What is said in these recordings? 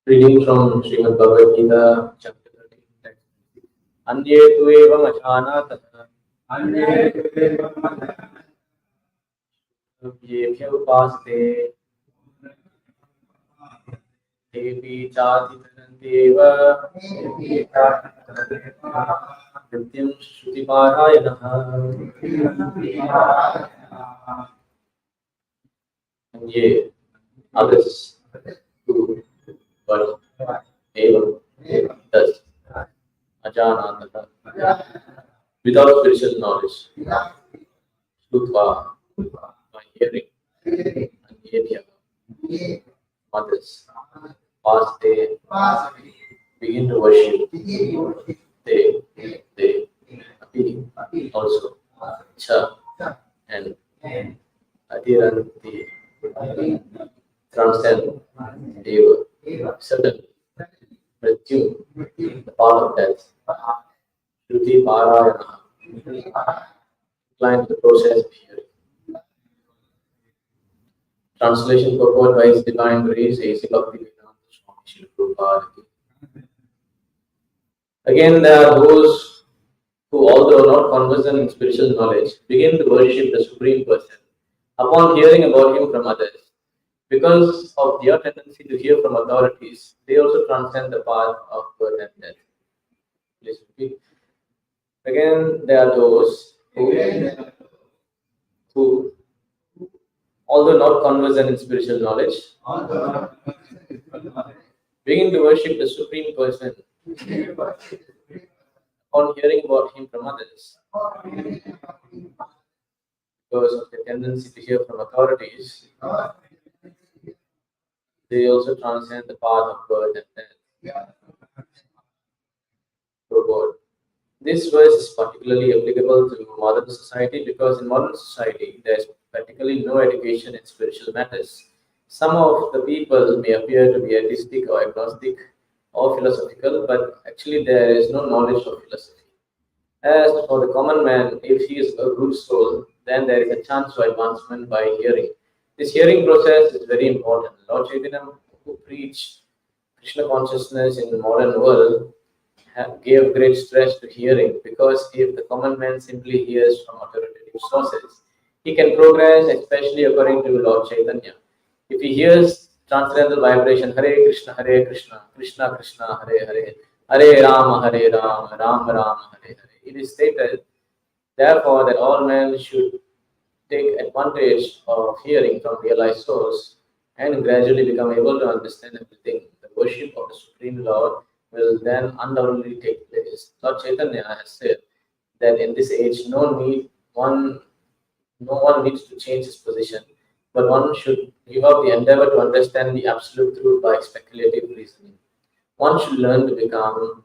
Reading from Srimad Bhagavad Gita, chapter 13, text. Anye tu evam ajana tatha yebhya upaste tepi chati tarantyeva nityam shruti parayanaha. Anye, others who were able, thus ajana tatha, without spiritual knowledge, Shruva, by hearing, Anyebhya, others, past day, begin to worship, they, Api, also, Cha, and Adiranti, transcend, Deva, certainly, Mrityu, the path of death, Shruti Parayana, inclined to the process of hearing. Translation purport by His Divine Grace, A.C. Bhaktivedanta Swami Srila Prabhupada. Again, there are those who, although not conversant in spiritual knowledge, begin to worship the Supreme Person upon hearing about Him from others. Because of their tendency to hear from authorities, they also transcend the path of birth and death. Please repeat. Again, there are those who although not conversant in spiritual knowledge, begin to worship the Supreme Person on hearing about Him from others. Because of the tendency to hear from authorities, they also transcend the path of birth and death. Purport. This verse is particularly applicable to modern society because in modern society there is practically no education in spiritual matters. Some of the people may appear to be atheistic or agnostic or philosophical, but actually there is no knowledge of philosophy. As for the common man, if he is a good soul, then there is a chance for advancement by hearing. This hearing process is very important. Lord Chaitanya, who preached Krishna consciousness in the modern world, gave great stress to hearing because if the common man simply hears from authoritative sources, he can progress, especially according to Lord Chaitanya. If he hears transcendental vibration, Hare Krishna, Krishna Krishna, Hare Hare, Hare Rama, Rama Rama, Hare Hare. It is stated, therefore, that all men should take advantage of hearing from realized source and gradually become able to understand everything. The worship of the Supreme Lord will then undoubtedly take place. Lord Chaitanya has said that in this age no one needs to change his position, but one should give up the endeavor to understand the absolute truth by speculative reasoning. One should learn to become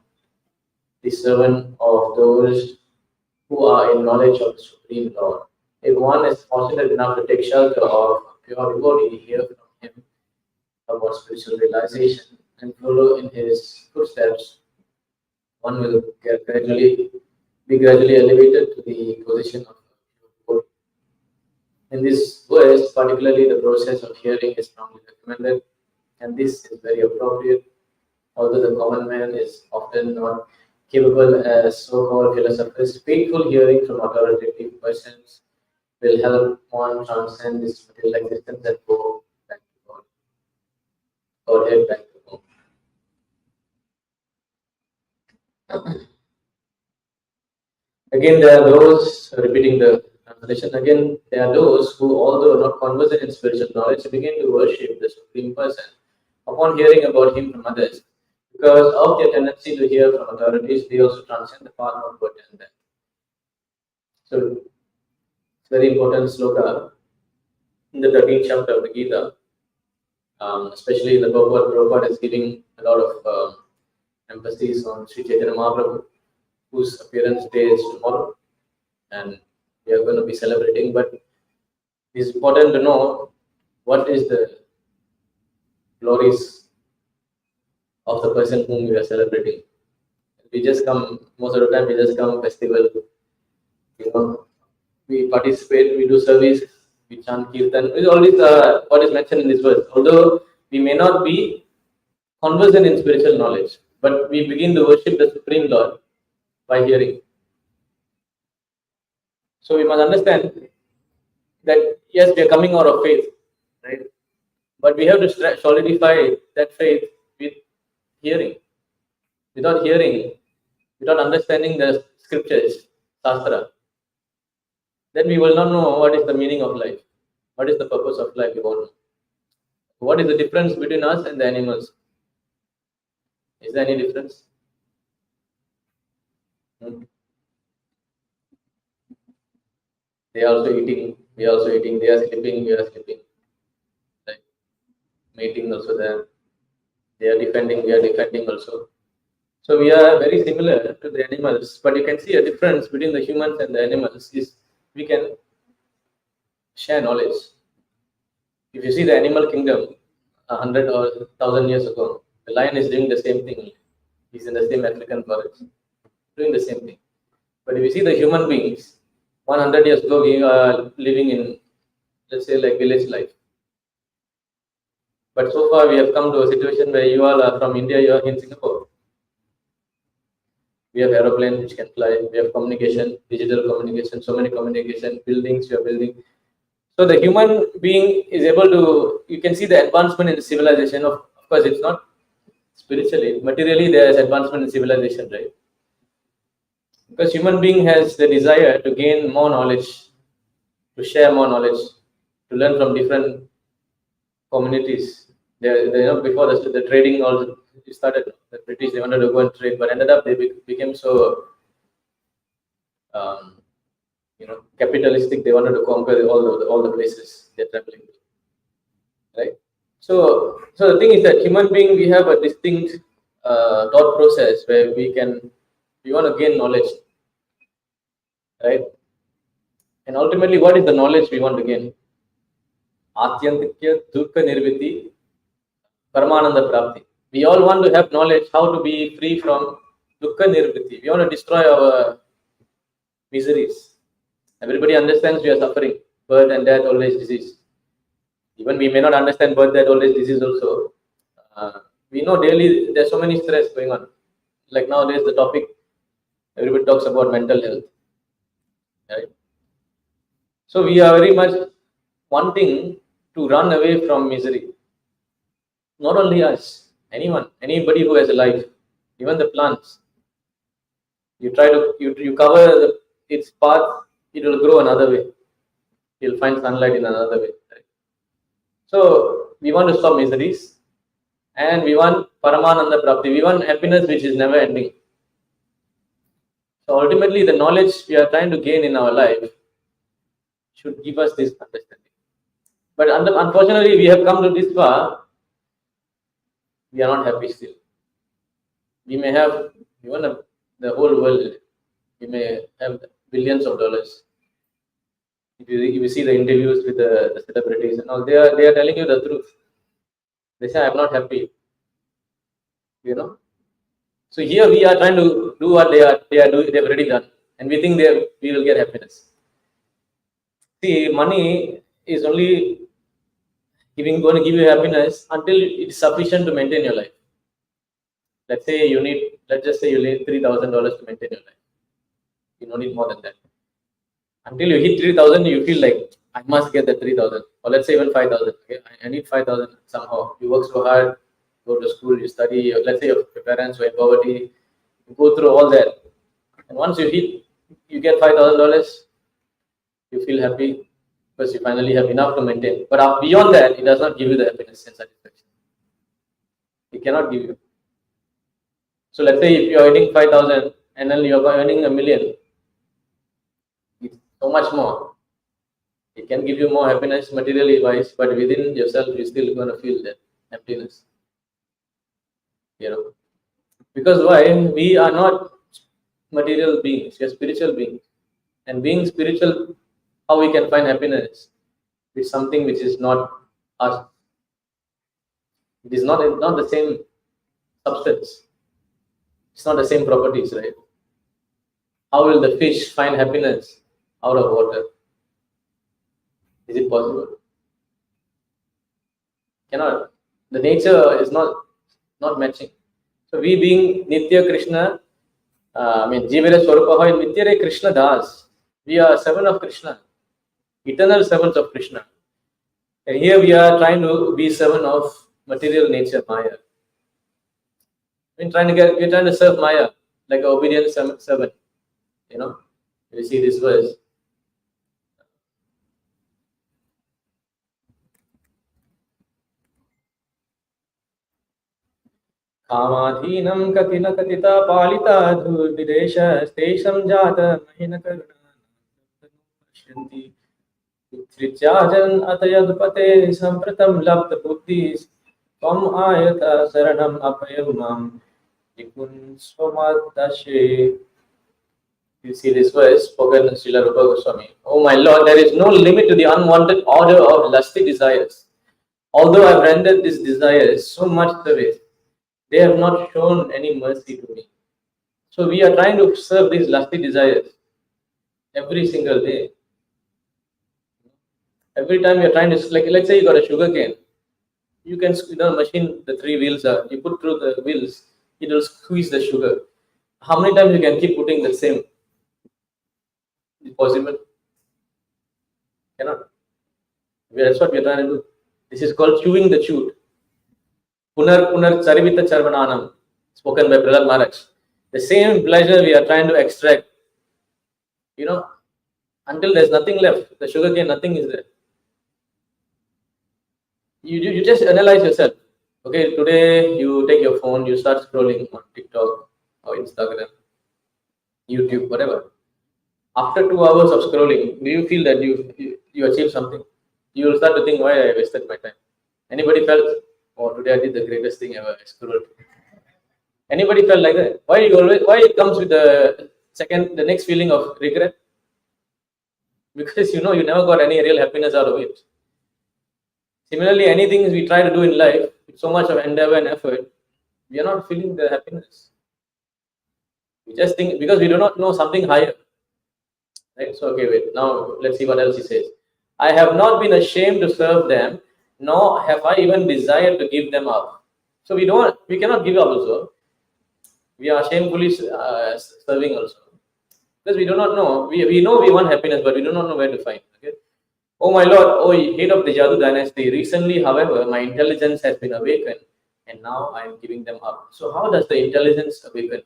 the servant of those who are in knowledge of the Supreme Lord. If one is fortunate enough to take shelter of a pure devotee, hear from him about spiritual realization and follow in his footsteps, one will be gradually elevated to the position of devotee. In this verse, particularly the process of hearing is strongly recommended, and this is very appropriate, although the common man is often not capable as so-called philosophers. Painful hearing from authoritative persons will help one transcend this material existence and go back to God, or head back to home. Again, there are those, repeating the translation, again, there are those who, although not conversant in spiritual knowledge, begin to worship the Supreme Person upon hearing about Him from others. Because of their tendency to hear from authorities, they also transcend the path of birth and death. So, it's very important sloka in the 13th chapter of the Gita. Especially the Prabhupada is giving a lot of emphasis on Sri Chaitanya Mahaprabhu, whose appearance day is tomorrow, and we are going to be celebrating. But it's important to know what is the glories of the person whom we are celebrating. We just come, most of the time we just come festival, we participate, we do service, we chant kirtan. It's always what is mentioned in this verse. Although we may not be conversant in spiritual knowledge, but we begin to worship the Supreme Lord by hearing. So we must understand that yes, we are coming out of faith, right? But we have to solidify that faith with hearing. Without hearing, without understanding the scriptures, Shastra, then we will not know what is the meaning of life, what is the purpose of life. We won't know. What is the difference between us and the animals? Is there any difference? Hmm. They are also eating, we are also eating, they are sleeping, we are sleeping. Right? Mating also there. They are defending, we are defending also. So we are very similar to the animals, but you can see a difference between the humans and the animals is we can share knowledge. If you see the animal kingdom 100 or 1,000 years ago, the lion is doing the same thing. He's in the same African forest, doing the same thing. But if you see the human beings, 100 years ago, we are living in, let's say, like village life. But so far, we have come to a situation where you all are from India, you are in Singapore. We have aeroplane which can fly. We have communication, digital communication, so many communication, buildings you are building. So the human being is able to, you can see the advancement in the civilization. Of course, it's not spiritually, materially, there is advancement in civilization, right? Because human being has the desire to gain more knowledge, to share more knowledge, to learn from different communities. Before the trading all started, the British they wanted to go and trade, but ended up they became so um, capitalistic. They wanted to conquer all the places they're traveling to, right? So the thing is that human being we have a distinct thought process where we want to gain knowledge, right? And ultimately, what is the knowledge we want to gain? Atyantikya Dukha Nirviti Paramananda Prapti. We all want to have knowledge how to be free from Dukha Nirviti. We want to destroy our miseries. Everybody understands we are suffering, birth and death, old age, disease. Even we may not understand birth, death, old age, disease also. We know daily there's so many stress going on. Like nowadays, the topic everybody talks about mental health, right? So we are very much wanting to run away from misery. Not only us, anyone, anybody who has a life, even the plants. You try to you cover its path, it will grow another way. You'll find sunlight in another way. Right? So we want to stop miseries, and we want Paramananda Prapti. We want happiness which is never ending. So ultimately, the knowledge we are trying to gain in our life should give us this understanding. But unfortunately, we have come to this far. We are not happy still. We may have even the whole world. We may have billions of dollars. If you see the interviews with the celebrities and all, they are telling you the truth. They say, "I'm not happy." You know. So here we are trying to do what they've already done, and we think we will get happiness. See, money is only going to give you happiness until it's sufficient to maintain your life. Let's just say you need $3,000 to maintain your life. You don't need more than that. Until you hit 3,000, you feel like I must get that 3,000, or let's say even 5,000. Okay, I need 5,000 somehow. You work so hard, go to school, you study. Let's say your parents were in poverty, you go through all that, and once you get $5,000, you feel happy because you finally have enough to maintain. But beyond that, it does not give you the happiness and satisfaction. It cannot give you. So let's say if you are earning 5,000 and then you are earning a million, it's so much more. It can give you more happiness materially wise, but within yourself, you're still going to feel that emptiness. Because why? We are not material beings, we are spiritual beings. And being spiritual, how we can find happiness is something which is not us. It is not the same substance. It's not the same properties, right? How will the fish find happiness out of water? Is it possible? Cannot. The nature is not not matching. So we being Nitya Krishna, Jivira Swarupaha and Nityare Krishna Das, we are servant of Krishna, eternal servants of Krishna. And here we are trying to be servant of material nature, Maya. We're trying to serve Maya like an obedient servant. You see this verse. कामाधीनं कति न कथिता पालिता धूर्विदेश स्तेषं जात महिन करुणाश्यन्ति उत्सृज्याजन् अतयदुपते सम्प्रतं लब्धबुद्धि त्वम् आयत शरणम् अभयं मां निपुन् स्वमदशे. You see this verse spoken in Srila Rupa Goswami. Oh my Lord, there is no limit to the unwanted order of lusty desires. Although I have rendered these desires so much service, they have not shown any mercy to me. So we are trying to serve these lusty desires every single day. Every time we are trying to, like, let's say you got a sugar cane, you can, machine, the three wheels are, you put through the wheels, it will squeeze the sugar. How many times you can keep putting the same? Is possible? Cannot. That's what we are trying to do. This is called chewing the chewed. Punar Charivita Charvananam, spoken by Prahlad Maharaj. The same pleasure we are trying to extract, until there's nothing left. The sugar cane, nothing is there. You just analyze yourself. Okay, today you take your phone, you start scrolling on TikTok or Instagram, YouTube, whatever. After 2 hours of scrolling, do you feel that you achieved something? You will start to think, why I wasted my time. Anybody felt, oh, today I did the greatest thing ever, I scrolled. Anybody felt like that? Why it comes with the next feeling of regret? Because you never got any real happiness out of it. Similarly, anything we try to do in life, with so much of endeavor and effort, we are not feeling the happiness. We just think, because we do not know something higher. Right? So, okay, wait. Now, let's see what else he says. I have not been ashamed to serve them, nor have I even desired to give them up. So we cannot give up also. We are shamefully serving also. Because we do not know. We know we want happiness, but we do not know where to find. Okay. Oh my Lord, oh head of the Jadu dynasty. Recently, however, my intelligence has been awakened, and now I am giving them up. So how does the intelligence awaken?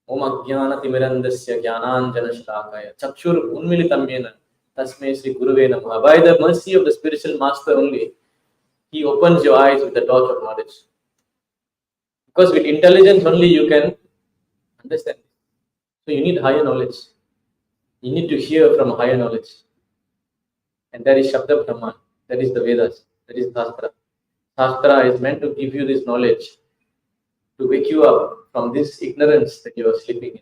Om Ajnana Timirandasya Jnananjana Shlakaya Chakshur Unmilitam Yena Tasmai Sri Guruve Namaha. By the mercy of the spiritual master only, he opens your eyes with the torch of knowledge. Because with intelligence only you can understand. So you need higher knowledge. You need to hear from higher knowledge. And that is Shabda Brahman. That is the Vedas. That is Shastra. Shastra is meant to give you this knowledge, to wake you up from this ignorance that you are sleeping in.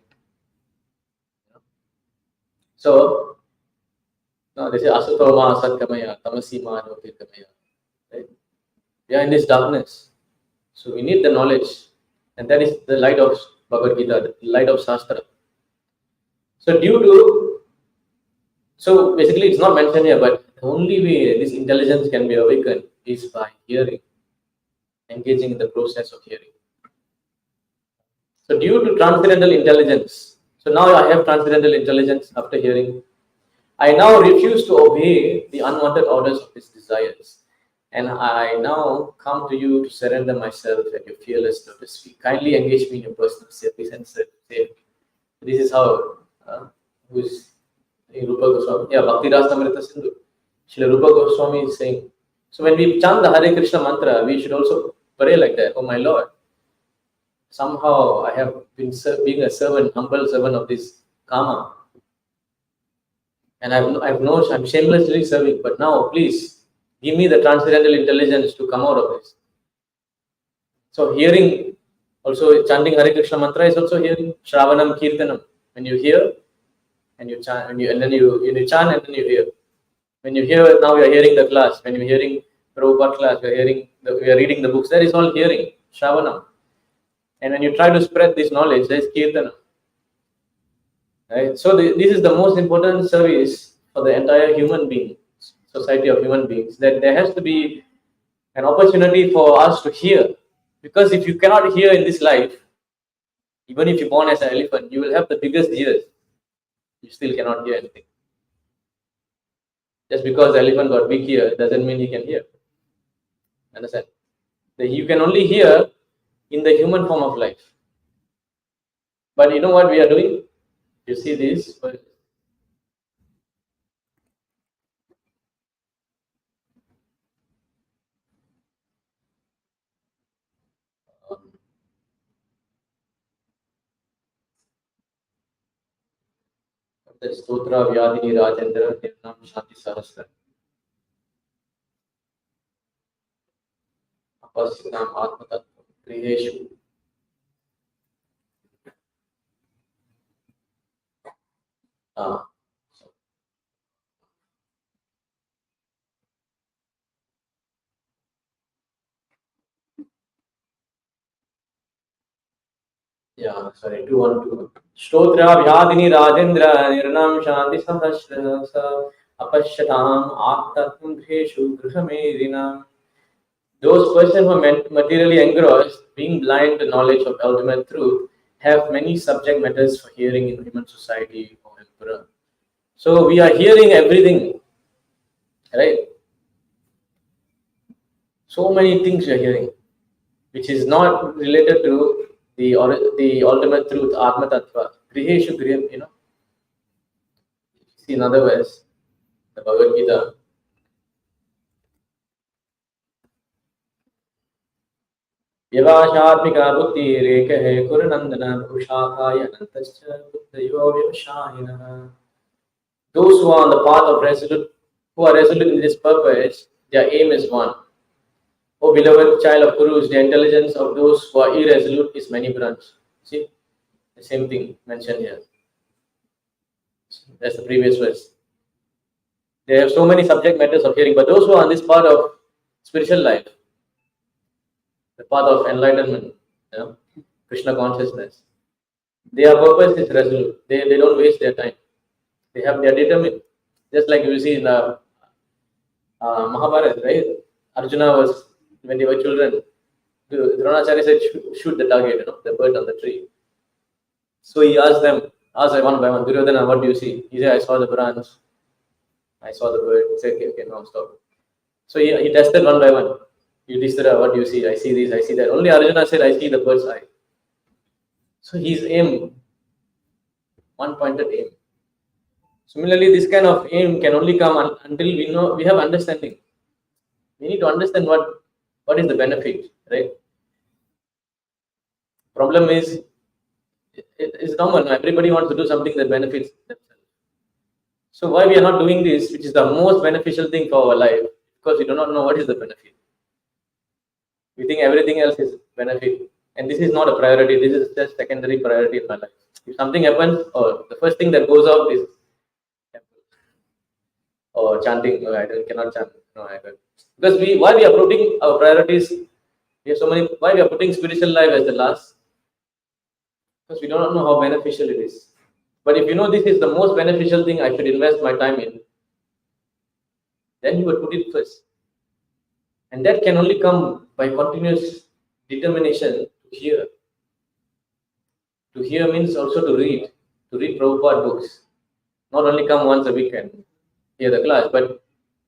So, now this is Asatoma Asatkamaya, Tamasima Jyotirgamaya. Right? We are in this darkness. So we need the knowledge. And that is the light of Bhagavad Gita, the light of Shastra. So so basically it's not mentioned here, but the only way this intelligence can be awakened is by hearing, engaging in the process of hearing. So due to transcendental intelligence, so now I have transcendental intelligence after hearing, I now refuse to obey the unwanted orders of these desires. And I now come to you to surrender myself at your fearless lotus feet. Kindly engage me in your personal service and safety. This is how, who is Rupa Goswami? Yeah, Bhakti Rasamrita Sindhu. Srila Rupa Goswami is saying. So when we chant the Hare Krishna mantra, we should also pray like that. Oh my Lord, somehow I have been being a servant, humble servant of this karma. And I'm shamelessly serving. But now, please, give me the transcendental intelligence to come out of this. So hearing, also chanting Hare Krishna mantra is also hearing. Shravanam Kirtanam. When you hear, and you chant, and then you chant, and then you hear. When you hear, now we are hearing the class. When you're hearing Prabhupada class, we are reading the books. That is all hearing, Shravanam. And when you try to spread this knowledge, there is Kirtanam. Right? So this is the most important service for the entire human being, society of human beings, that there has to be an opportunity for us to hear. Because if you cannot hear in this life, even if you're born as an elephant, you will have the biggest ears. You still cannot hear anything. Just because the elephant got big ear doesn't mean he can hear. Understand? You can only hear in the human form of life. But you know what we are doing? You see this? स्तोत्र व्याधिनी राजेंद्र निर्नाम शांति सहस्त्र अपस्नाम आत्मतत्व गृहेषु Yeah, sorry, 212. Stotra Vyadini Rajendra Nirnam Shanti Sahasra Apashyatam Attatvam Greshu Grihamedinam. Those persons who are materially engrossed, being blind to knowledge of ultimate truth, have many subject matters for hearing in human society or emperor. So we are hearing everything, right? So many things we are hearing, which is not related to the ultimate truth, Atma Tattva. Griheshu Griham, See, in other words, the Bhagavad Gita. Vyavashatmika buddhi rekahe kuranandana bhushakaya anantascha buddhayo vyavashayana. Those who are on the path of who are resolute in this purpose, their aim is one. O beloved child of Gurus, the intelligence of those who are irresolute is many branches. See, the same thing mentioned here. That's the previous verse. They have so many subject matters of hearing, but those who are on this path of spiritual life, the path of enlightenment, Krishna consciousness, their purpose is resolute. They don't waste their time. They are determined. Just like you see in the Mahabharata, right? Arjuna was, when they were children, Dronacharya said, shoot the target, the bird on the tree. So he asked one by one, Duryodhana, what do you see? He said, I saw the branch. I saw the bird. He said, okay, now stop. So he tested one by one. Yudhishthira, what do you see? I see this, I see that. Only Arjuna said, I see the bird's eye. So his aim, one-pointed aim. Similarly, this kind of aim can only come until we have understanding. We need to understand what is the benefit, right? Problem is, it's normal. Everybody wants to do something that benefits themselves. So why we are not doing this, which is the most beneficial thing for our life? Because we do not know what is the benefit. We think everything else is benefit, and this is not a priority. This is just secondary priority in my life. If something happens, or the first thing that goes out is or chanting. No, I cannot chant. No, I can't. Because why we are putting our priorities? We have so many. Why we are putting spiritual life as the last? Because we do not know how beneficial it is. But if you know this is the most beneficial thing I should invest my time in, then you would put it first. And that can only come by continuous determination to hear. To hear means also to read Prabhupada books. Not only come once a week and hear the class, but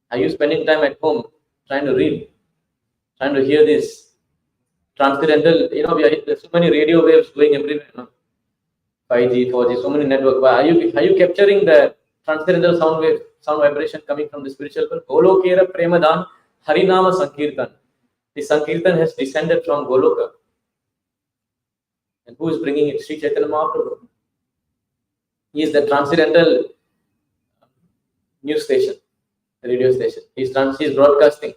are you spending time at home trying to read, trying to hear this transcendental? There's so many radio waves going everywhere. 5G, 4G, so many networks. But are you capturing the transcendental sound vibration coming from the spiritual world? Golokera Premadan Harinama Sankirtan. The Sankirtan has descended from Goloka. And who is bringing it? Sri Chaitanya Mahaprabhu. He is the transcendental news station, radio station. He's broadcasting.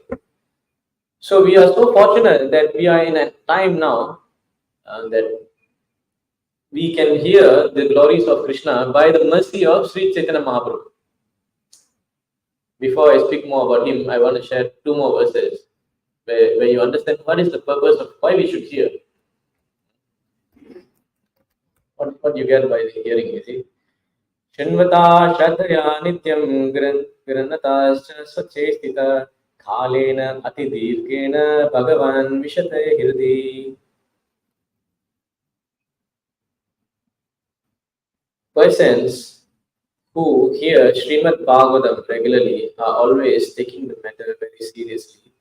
So we are so fortunate that we are in a time now that we can hear the glories of Krishna by the mercy of Sri Chaitanya Mahaprabhu. Before I speak more about him, I want to share two more verses where you understand what is the purpose of why we should hear. What you get by the hearing, you see. Shinvata Shraddhaya Nityam Grannatascha Swachestita Halena Atidirkena Bhagavan Vishate Hirdi. Persons who hear Srimad Bhagavatam regularly are always taking the matter very seriously.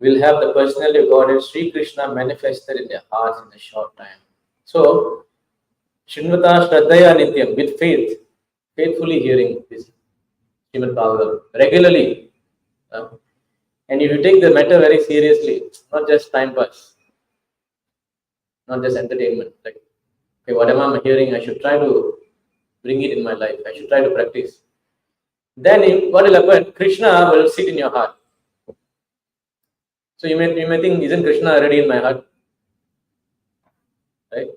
Will have the personality of God and Sri Krishna manifested in their hearts in a short time. So, Srinvata Shraddhaya Nityam, with faith, faithfully hearing this Srimad Bhagavatam regularly. And if you take the matter very seriously, not just time pass, not just entertainment. Like, okay, whatever I'm hearing, I should try to bring it in my life. I should try to practice. Then what will happen? Krishna will sit in your heart. So you may think, isn't Krishna already in my heart? Right?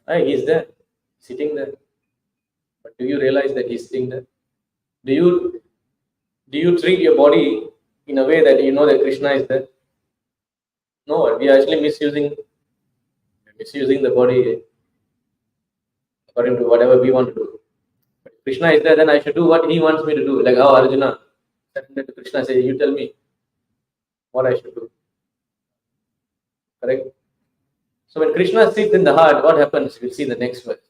Right, he's there, sitting there. But do you realize that he's sitting there? Do you treat your body in a way that you know that Krishna is there? No, we are actually misusing the body according to whatever we want to do. But if Krishna is there, then I should do what he wants me to do. Like how Arjuna surrendered to Krishna, says, "You tell me what I should do." Correct? So when Krishna sits in the heart, what happens? We'll see the next verse.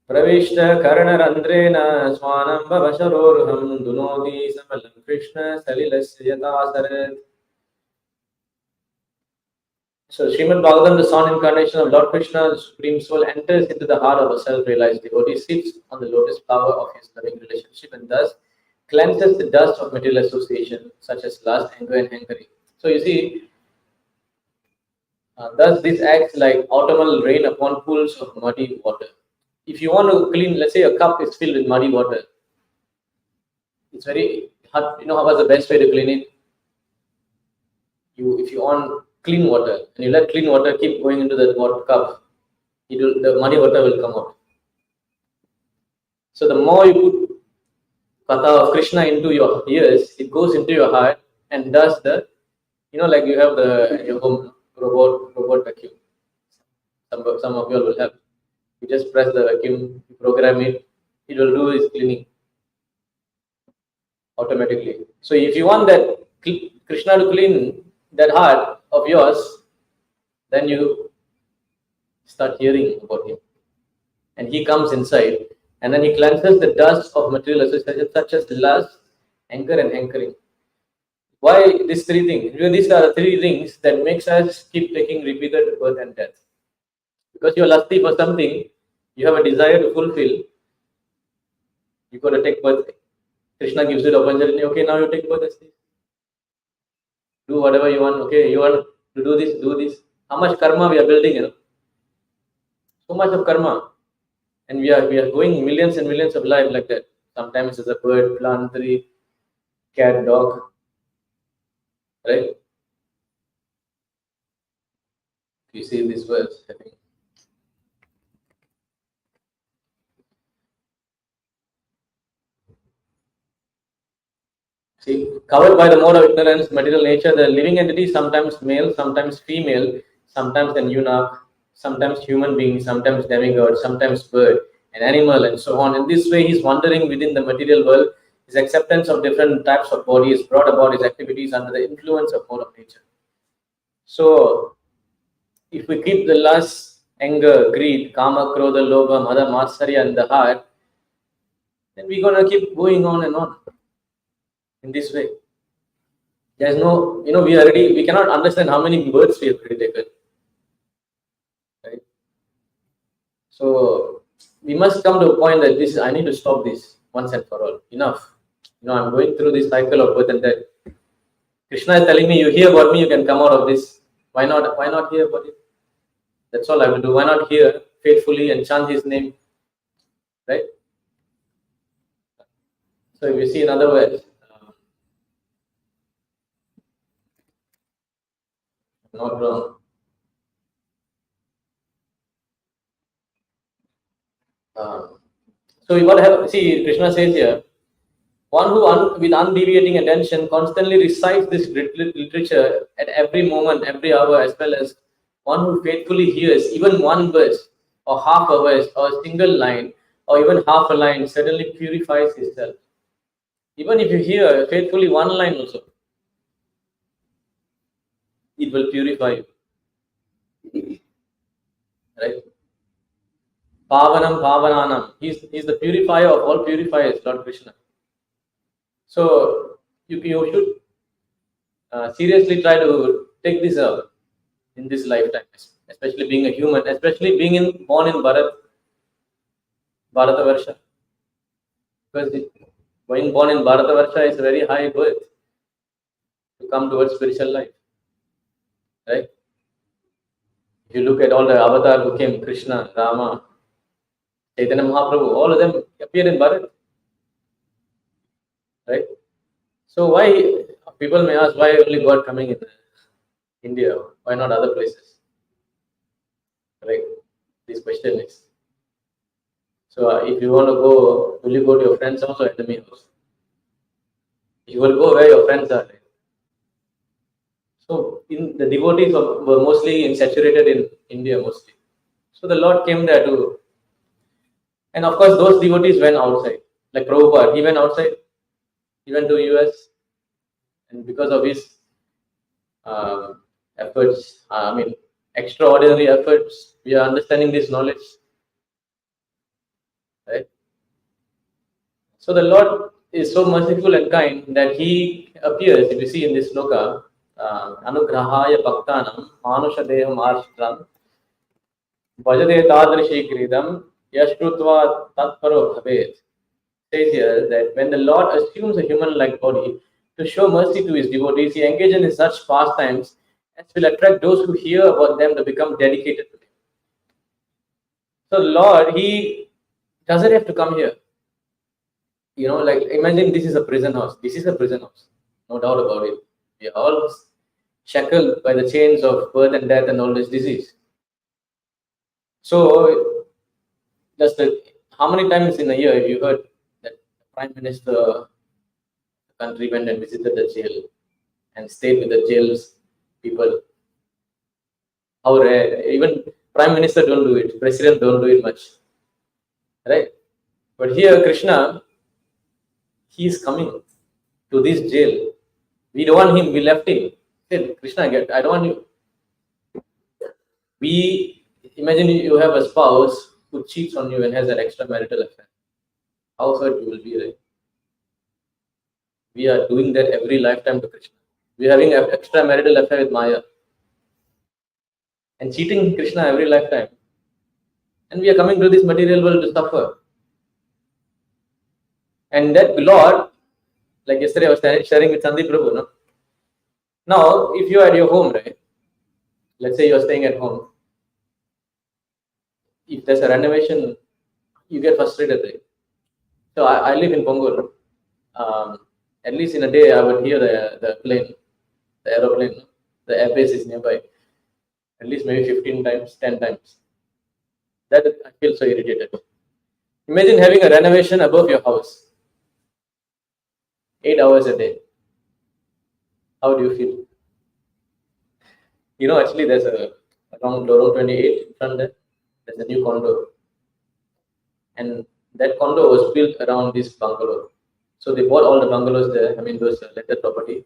Pravishta Karanarandrena Swanam Bhavasharoruham Dunodi Samalam Krishna Salilasya Dasarat. So Srimad Bhagavatam, the son incarnation of Lord Krishna, the Supreme Soul, enters into the heart of a self-realized devotee, sits on the lotus flower of his loving relationship, and thus cleanses the dust of material association, such as lust, anger, and hankering. So you see, thus this acts like autumnal rain upon pools of muddy water. If you want to clean, let's say a cup is filled with muddy water, it's very hard. You know what's the best way to clean it? If you want clean water and you let clean water keep going into that water cup, the muddy water will come out. So the more you put Katha of Krishna into your ears, it goes into your heart and does like you have your home robot vacuum. Some of you all will have. You just press the vacuum, you program it, it will do its cleaning automatically. So if you want that Krishna to clean that heart of yours, then you start hearing about him. And he comes inside, and then he cleanses the dust of material associations such as lust, anger, and hankering. Why these three things? Because these are the three things that makes us keep taking repeated birth and death. Because you're lusty for something, you have a desire to fulfill, you got to take birth. Krishna gives you the opportunity, okay, now you take birth. Do whatever you want, okay, you want to do this. How much karma we are building, so much of karma. And we are going millions and millions of lives like that. Sometimes it's a bird, plant, tree, cat, dog. Right? You see this verse, I think. See, covered by the mode of ignorance, material nature, the living entity, sometimes male, sometimes female, sometimes an eunuch, sometimes human being, sometimes demigod, sometimes bird, an animal, and so on. In this way, he's wandering within the material world. His acceptance of different types of bodies brought about his activities under the influence of mode of nature. So, if we keep the lust, anger, greed, kama, krodha, lobha, mada, matsarya in the heart, then we're going to keep going on and on in this way. There's no, we cannot understand how many births we have already taken. Right? So, we must come to a point that I need to stop this once and for all. Enough. I'm going through this cycle of birth and death. Krishna is telling me, you hear about me, you can come out of this. Why not hear about it? That's all I have to do. Why not hear faithfully and chant his name? Right? So if you see in other words, not wrong. So what happens? See, Krishna says here, one who with undeviating attention constantly recites this literature at every moment, every hour, as well as one who faithfully hears even one verse or half a verse or a single line, or even half a line certainly purifies itself. Even if you hear faithfully one line also, it will purify you. Right? Pavanam Pavananam. He's the purifier of all purifiers, Lord Krishna. So you should seriously try to take this up in this lifetime, especially being a human, especially being born in Bharatavarsha. Because being born in Bharatavarsha is a very high birth to come towards spiritual life. Right? If you look at all the avatars who came, Krishna, Rama, Chaitanya Mahaprabhu, all of them appeared in Bharat. Right? So why, people may ask, why only God coming in India? Why not other places? Right? This question is. So if you want to go, will you go to your friend's house or enemy house? You will go where your friends are. Right? So the devotees were mostly saturated in India mostly. So the Lord came there too. And of course, those devotees went outside. Like Prabhupada, he went outside. He went to US. And because of his efforts, extraordinary efforts, we are understanding this knowledge. Right? So the Lord is so merciful and kind that he appears, if you see in this sloka, Anugrahaya Bhaktanam Manusha Deham Ashram Bhajade Tadrishi Kridam Yashkrutva Tatparo Bhavet. Says here that when the Lord assumes a human-like body to show mercy to his devotees, he engages in such pastimes as will attract those who hear about them to become dedicated to him. So the Lord, he doesn't have to come here. Like imagine this is a prison house. This is a prison house, no doubt about it. We are all shackled by the chains of birth and death and all this disease. So, how many times in a year have you heard that the Prime Minister of the country went and visited the jail and stayed with the jail's people? How rare. Even Prime Minister don't do it. President don't do it much. Right? But here, Krishna, he is coming to this jail. We don't want him. We left him. Said, Krishna, I don't want you. Imagine you have a spouse who cheats on you and has an extramarital affair. How hurt you will be, right? We are doing that every lifetime to Krishna. We are having an extramarital affair with Maya and cheating Krishna every lifetime. And we are coming to this material world to suffer. And that Lord, like yesterday I was sharing with Sandeep Prabhu, no? Now, if you are at your home, right? Let's say you are staying at home. If there's a renovation, you get frustrated, right? So I live in Pongol. At least in a day, I would hear the plane, the aeroplane, the airbase is nearby. At least maybe 15 times, 10 times. That I feel so irritated. Imagine having a renovation above your house. 8 hours a day. How do you feel? Actually, there's around 28 in front there. There's a new condo. And that condo was built around this bungalow. So they bought all the bungalows there, those rented property.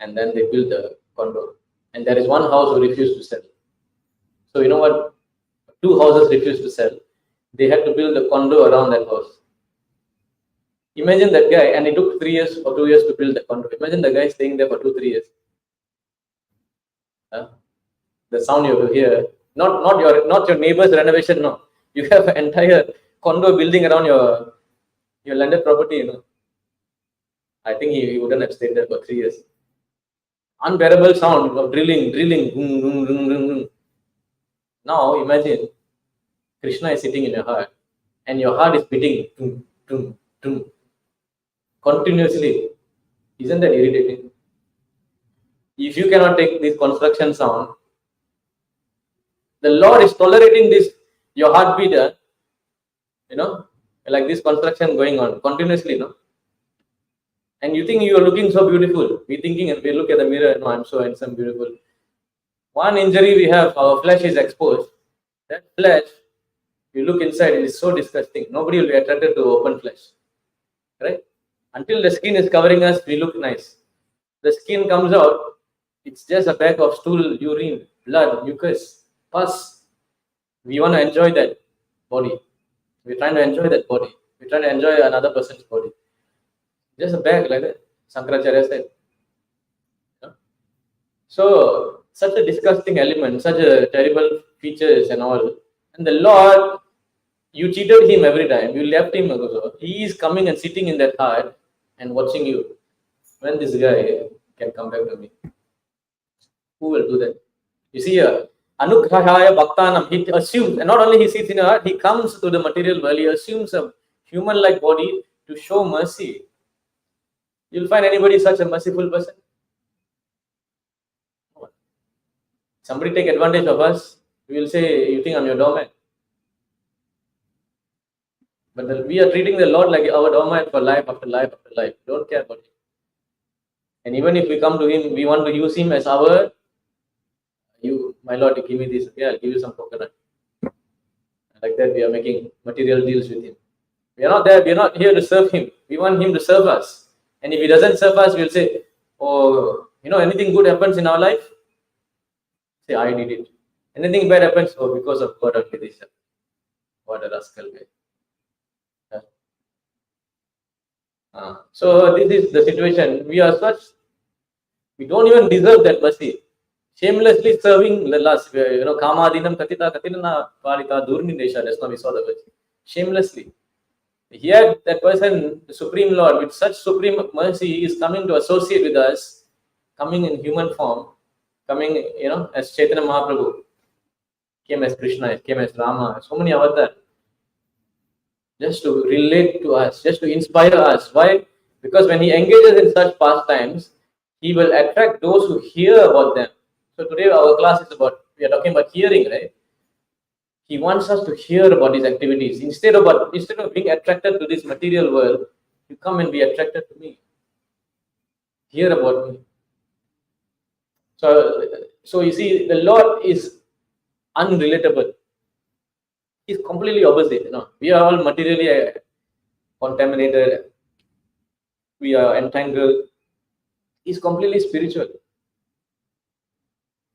And then they built the condo. And there is one house who refused to sell. So you know what? 2 houses refused to sell. They had to build a condo around that house. Imagine that guy, and it took 3 years or 2 years to build the condo. Imagine the guy staying there for 2-3 years. The sound you have to hear, not your neighbor's renovation, no. You have an entire condo building around your landed property, I think he wouldn't have stayed there for 3 years. Unbearable sound of drilling, boom, boom, boom, boom, boom. Now imagine Krishna is sitting in your heart, and your heart is beating boom, boom, boom, continuously. Isn't that irritating? If you cannot take this construction sound, the Lord is tolerating this, your heartbeat, like this construction going on continuously, And you think you are looking so beautiful. We thinking and we look at the mirror, I'm so handsome, beautiful. One injury we have, our flesh is exposed. That flesh You look inside, it is so disgusting. Nobody will be attracted to open flesh. Right? Until the skin is covering us, we look nice. The skin comes out, it's just a bag of stool, urine, blood, mucus, pus. We want to enjoy that body. We're trying to enjoy that body. We're trying to enjoy another person's body. Just a bag like that. Sankaracharya said. So, such a disgusting element, such a terrible features and all. And the Lord, you cheated him every time. You left him. He is coming and sitting in that heart and watching you. When this guy can come back to me? Who will do that? You see, Anugrahaya Bhaktanam, he assumes, and not only he sits in a heart, he comes to the material world, he assumes a human-like body to show mercy. You'll find anybody such a merciful person? Somebody take advantage of us, we will say, you think I'm your doormat? But we are treating the Lord like our doormat for life after life after life. Don't care about him. And even if we come to him, we want to use him as our, you, my Lord, give me this. Okay, I'll give you some coconut. Like that, we are making material deals with him. We are not there. We are not here to serve him. We want him to serve us. And if he doesn't serve us, we'll say, oh, anything good happens in our life? Say, I did it. Anything bad happens? Oh, because of God only this. What a rascal guy. So this is the situation. We are such, we don't even deserve that mercy. Shamelessly serving the lust. Kamadinam katita katilana parita durni desha. That's not we saw the verse. Shamelessly. Here, that person, the Supreme Lord, with such supreme mercy, is coming to associate with us, coming in human form, coming, as Chaitanya Mahaprabhu, came as Krishna, came as Rama, so many avatars, just to relate to us, just to inspire us. Why? Because when he engages in such pastimes, he will attract those who hear about them. So today our class is about, we are talking about hearing, right? He wants us to hear about his activities. Instead of being attracted to this material world, you come and be attracted to me. Hear about me. So you see, the Lord is unrelatable. He's completely opposite. We are all materially contaminated. We are entangled. He's completely spiritual.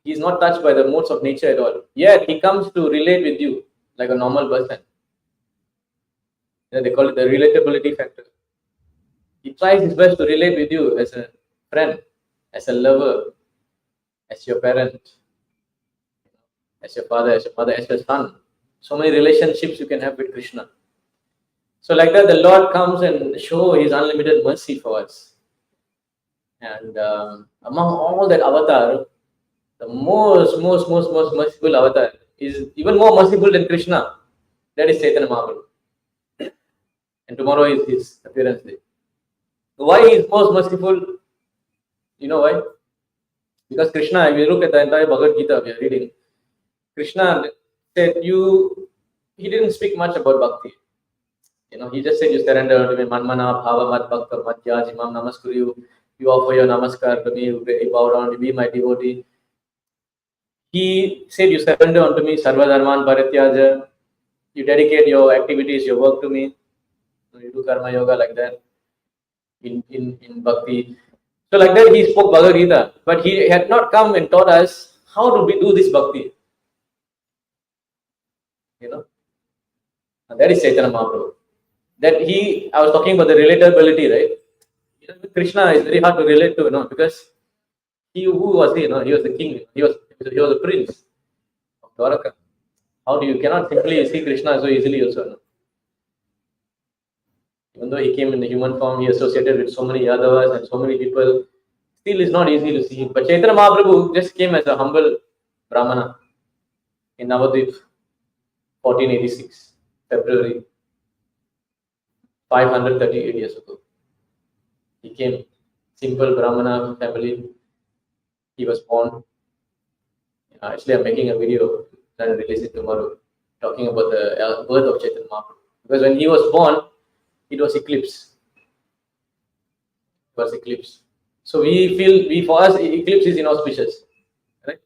He's not touched by the modes of nature at all. Yet he comes to relate with you like a normal person. They call it the relatability factor. He tries his best to relate with you as a friend, as a lover, as your parent, as your father, as your mother, as your son. So many relationships you can have with Krishna. So like that, the Lord comes and show his unlimited mercy for us. And among all that avatar, the most merciful avatar is even more merciful than Krishna. That is Chaitanya Mahaprabhu. And tomorrow is his appearance day. Why he is most merciful? You know why? Because Krishna, if you look at the entire Bhagavad Gita we are reading, Krishna said he didn't speak much about bhakti. He just said you surrender to me, manmana, bhava, mat, bhakta, matya, jimam, namaskuru, you offer your namaskar to me, you bow down, you be my devotee. He said you surrender unto me, sarva dharman parityaja, you dedicate your activities, your work to me, you do karma yoga like that in bhakti. So like that he spoke Bhagavad Gita, but he had not come and taught us how do we do this bhakti. And that is Chaitanya Mahaprabhu. I was talking about the relatability, right? Krishna is very hard to relate to, because who was he? He was the king. He was a prince of Dwaraka. How you cannot simply see Krishna so easily also. Even though he came in the human form, he associated with so many Yadavas and so many people. Still, it's not easy to see him. But Chaitanya Mahaprabhu just came as a humble Brahmana in Navadvip, 1486, February, 538 years ago. He came, simple Brahmana family. He was born. Actually, I'm making a video and release it tomorrow, talking about the birth of Chaitanya Mahaprabhu. Because when he was born, it was eclipse. It was eclipse. So for us, eclipse is inauspicious. Right?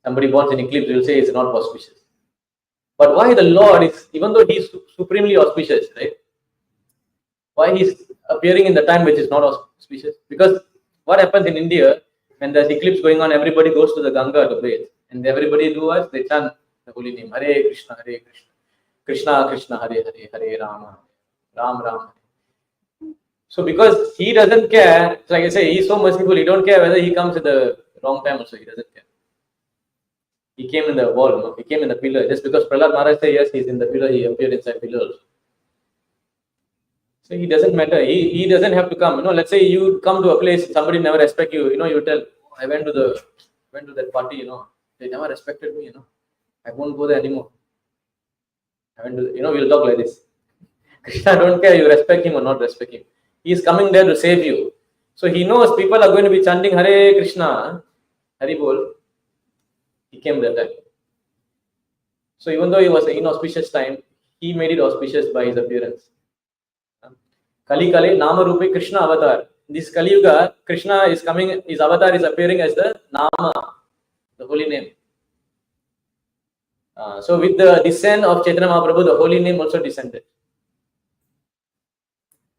Somebody born in eclipse, will say it's not auspicious. But why the Lord is, even though He is supremely auspicious, right? Why He's appearing in the time which is not auspicious? Because what happens in India, when there's eclipse going on, everybody goes to the Ganga to bathe. And everybody do what? They chant the holy name. Hare Krishna, Hare Krishna. Krishna Krishna, Hare Hare, Hare Rama, Ram Ram. So because He doesn't care, like I say, He's so merciful, He don't care whether He comes at the wrong time also, He doesn't care. He came in the wall, no? He came in the pillar. Just because Prahlad Maharaj said, yes, He's in the pillar, He appeared inside pillar also. So He doesn't matter. He doesn't have to come. Let's say you come to a place, somebody never respect you. You tell, I went to that party. They never respected me. I won't go there anymore. I went to. We'll talk like this. Krishna don't care you respect Him or not respect Him. He is coming there to save you. So He knows people are going to be chanting Hare Krishna, Hari Bol. He came that time. So even though it was an inauspicious time, He made it auspicious by His appearance. Kali Kali Nama Rupi Krishna Avatar. In this Kali Yuga, Krishna is coming, His avatar is appearing as the Nama, the holy name. So with the descent of Chaitanya Mahaprabhu, the holy name also descended.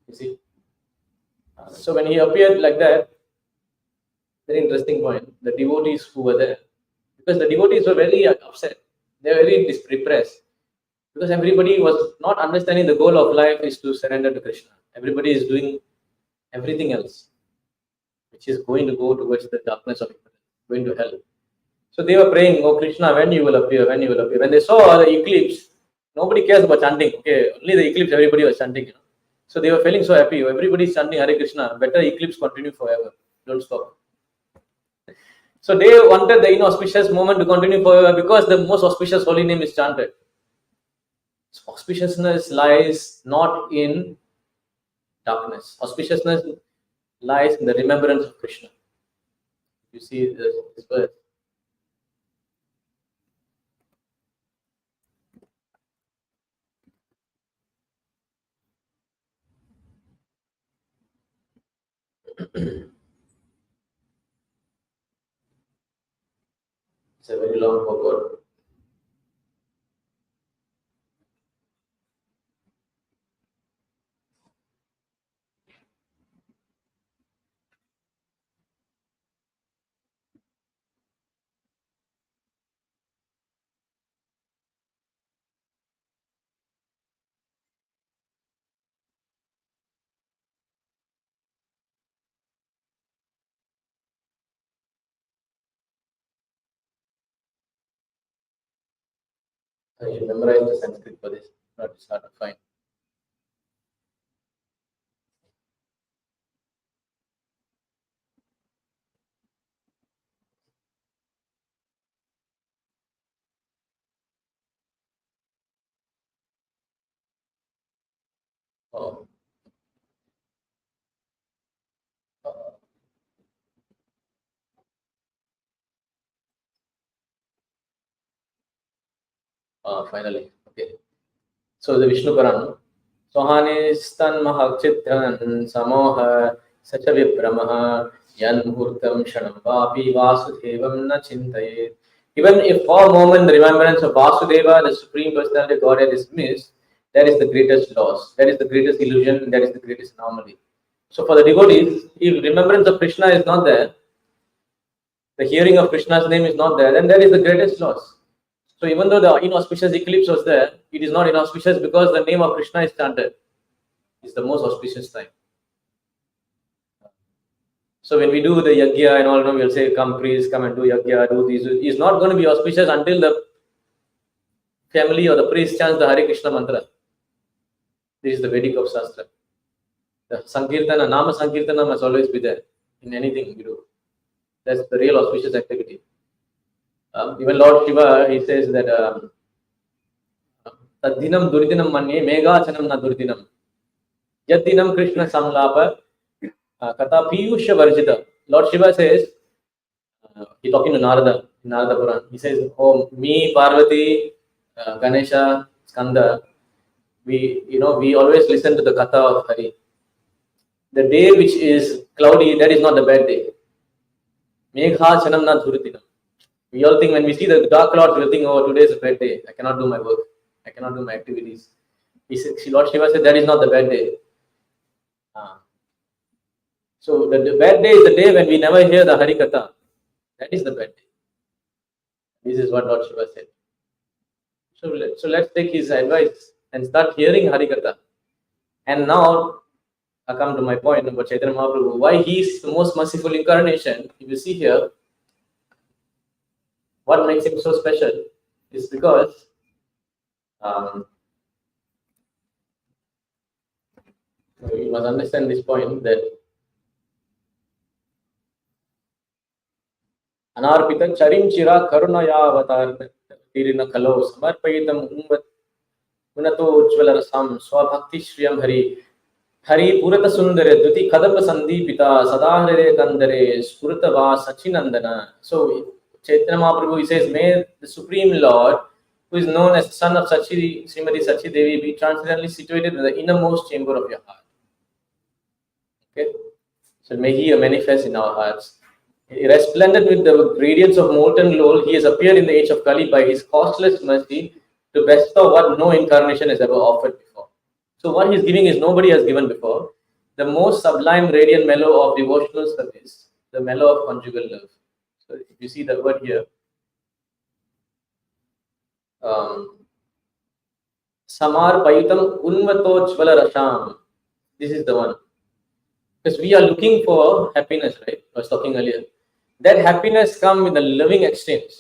You see? So when He appeared like that, very interesting point, the devotees who were there, because the devotees were very upset, they were very repressed, because everybody was not understanding the goal of life is to surrender to Krishna. Everybody is doing everything else, which is going to go towards the darkness of ignorance, going to hell. So they were praying, oh Krishna, when you will appear, when you will appear. When they saw the eclipse, nobody cares about chanting. Okay, only the eclipse, everybody was chanting. So they were feeling so happy. Everybody is chanting Hare Krishna. Better eclipse continue forever. Don't stop. So they wanted the inauspicious moment to continue forever because the most auspicious holy name is chanted. So auspiciousness lies not in darkness. Auspiciousness lies in the remembrance of Krishna. You see this verse. It's a very long purport. I should memorize the Sanskrit for this. Not it's hard to find. Oh. Finally, okay. So the Vishnu Puran. Sohanistan mahachitran samoha sacha vibramaha yan murtam shanam vapi vasudevam na chintayet. Even if for a moment the remembrance of Vasudeva, the Supreme Personality of Godhead, is missed, that is the greatest loss. That is the greatest illusion. That is the greatest anomaly. So for the devotees, if remembrance of Krishna is not there, the hearing of Krishna's name is not there, then that is the greatest loss. So even though the inauspicious eclipse was there, it is not inauspicious because the name of Krishna is chanted. It's the most auspicious time. So when we do the yajna and all, we'll say, come priest, come and do yajna, do this. It's not going to be auspicious until the family or the priest chants the Hare Krishna mantra. This is the Vedic of Shastra. The Sankirtana, Nama Sankirtana must always be there in anything we do. That's the real auspicious activity. Even Lord Shiva, he says that Tadinam Duridinam Manye Megachanam na Duridinam Yadinam Krishna Samlapa Katha Piyusha Varjita. Lord Shiva says, he's talking to Narada in Narada Puran. He says, oh, me, Parvati, Ganesha, Skanda, we always listen to the Katha of Hari. The day which is cloudy, that is not the bad day. Megha Chanam na Duridinam. We all think when we see the dark clouds, we think, oh, today is a bad day. I cannot do my work. I cannot do my activities. Lord Shiva said that is not the bad day. So the bad day is the day when we never hear the Hari Katha. That is the bad day. This is what Lord Shiva said. So let's take his advice and start hearing Hari Katha. And now I come to my point about Chaitanya Mahaprabhu. Why he is the most merciful incarnation. If you see here, what makes him so special is because you must understand this point that Anarpita Charim Chira Karunaya Avatar Tirina Kalo Samarpayitam Unato Ujvala Rasam Swabhakti Shriyam Hari Hari Purata Sundare Duti Kadapa Sandipita Sadahare Kandare Spuratava Sachinandana. So Chaitanya Mahaprabhu, he says, may the Supreme Lord, who is known as the son of Srimati Sachi Devi, be transcendently situated in the innermost chamber of your heart. Okay? So may he manifest in our hearts. Resplendent with the radiance of molten gold, he has appeared in the age of Kali by his costless mercy to bestow what no incarnation has ever offered before. So what he's giving is nobody has given before. The most sublime radiant mellow of devotional service, the mellow of conjugal love. So if you see the word here, Samar Paitam Unmato Jvala Rasham. This is the one. Because we are looking for happiness, right? I was talking earlier. That happiness comes with a loving exchange.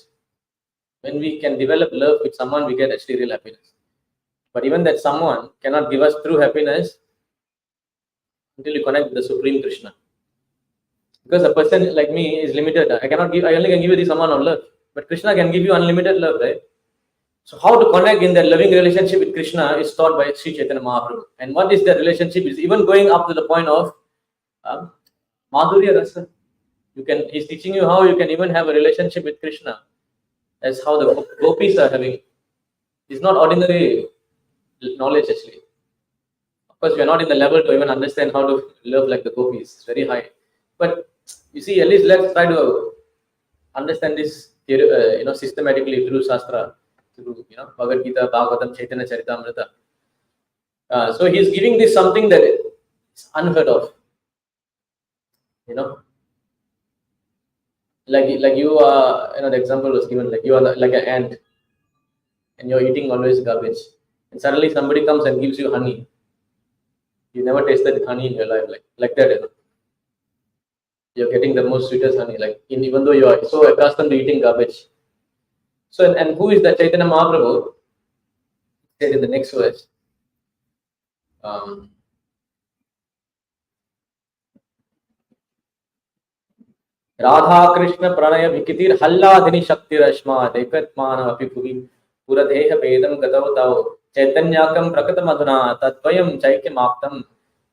When we can develop love with someone, we get actually real happiness. But even that someone cannot give us true happiness until you connect with the Supreme Krishna. Because a person like me is limited. I only can give you this amount of love. But Krishna can give you unlimited love, right? So how to connect in that loving relationship with Krishna is taught by Sri Chaitanya Mahaprabhu. And what is that relationship? Is even going up to the point of Madhurya Rasa. He's teaching you how you can even have a relationship with Krishna. That's how the gopis are having. It's not ordinary knowledge actually. Of course, we are not in the level to even understand how to love like the gopis. It's very high. But you see, at least let's try to understand this systematically through Shastra, through Bhagavad Gita, Bhagavatam, Chaitanya Charitamrita. So he's giving this something that is unheard of. Like you are, the example was given, like you are like an ant and you're eating always garbage. And suddenly somebody comes and gives you honey. You never tasted honey in your life, like that. You're getting the most sweetest honey, even though you are so accustomed to eating garbage. So, and who is that Chaitanya Mahaprabhu? Said in the next verse. Radha Krishna Pranaya Vikitir Halladini Shakti Rashma Dekatmana Apipuvi Puradeha Vedam Gatavatav Chaitanyakam Prakata Madhuna Tatvayam Chaikyam Aptam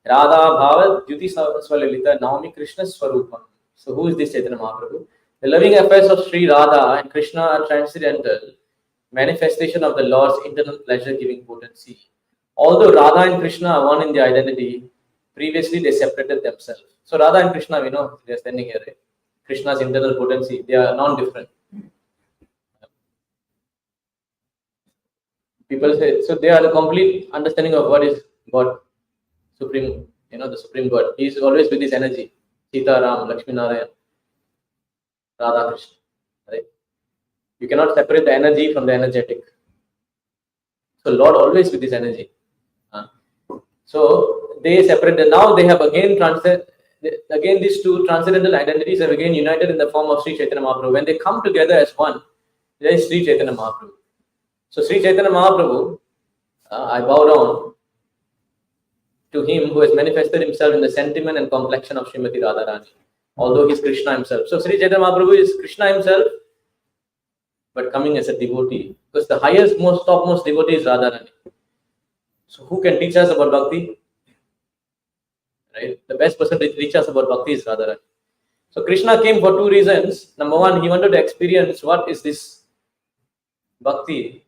Radha Bhava Dyuti Svalilita Naomi Krishna Swarupam. So who is this Chaitanya Mahaprabhu? The loving affairs of Sri Radha and Krishna are transcendental manifestation of the Lord's internal pleasure-giving potency. Although Radha and Krishna are one in their identity, previously they separated themselves. So Radha and Krishna, we know they are standing here, right? Krishna's internal potency, they are non-different. People say, so they are the complete understanding of what is God, Supreme, the Supreme God. He is always with this energy. Sita Ram, Lakshmi Narayan, Radha Krishna, right? You cannot separate the energy from the energetic. So Lord always with this energy. So they separated. Now they have again these two transcendental identities have again united in the form of Sri Chaitanya Mahaprabhu. When they come together as one, there is Sri Chaitanya Mahaprabhu. So Sri Chaitanya Mahaprabhu, I bow down to him who has manifested himself in the sentiment and complexion of Srimati Radharani, although he is Krishna himself. So Sri Chaitanya Mahaprabhu is Krishna himself, but coming as a devotee, because the highest, topmost devotee is Radharani. So who can teach us about bhakti? Right? The best person to teach us about bhakti is Radharani. So Krishna came for two reasons. Number one, he wanted to experience what is this bhakti.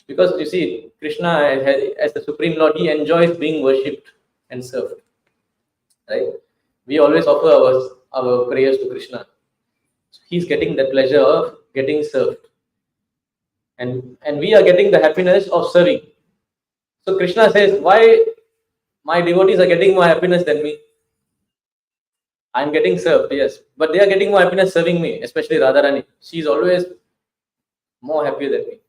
Because you see, Krishna as the Supreme Lord, he enjoys being worshipped and served. Right? We always offer our prayers to Krishna. So he's getting the pleasure of getting served. And we are getting the happiness of serving. So Krishna says, why my devotees are getting more happiness than me? I'm getting served, yes, but they are getting more happiness serving me, especially Radharani. She's always more happy than me.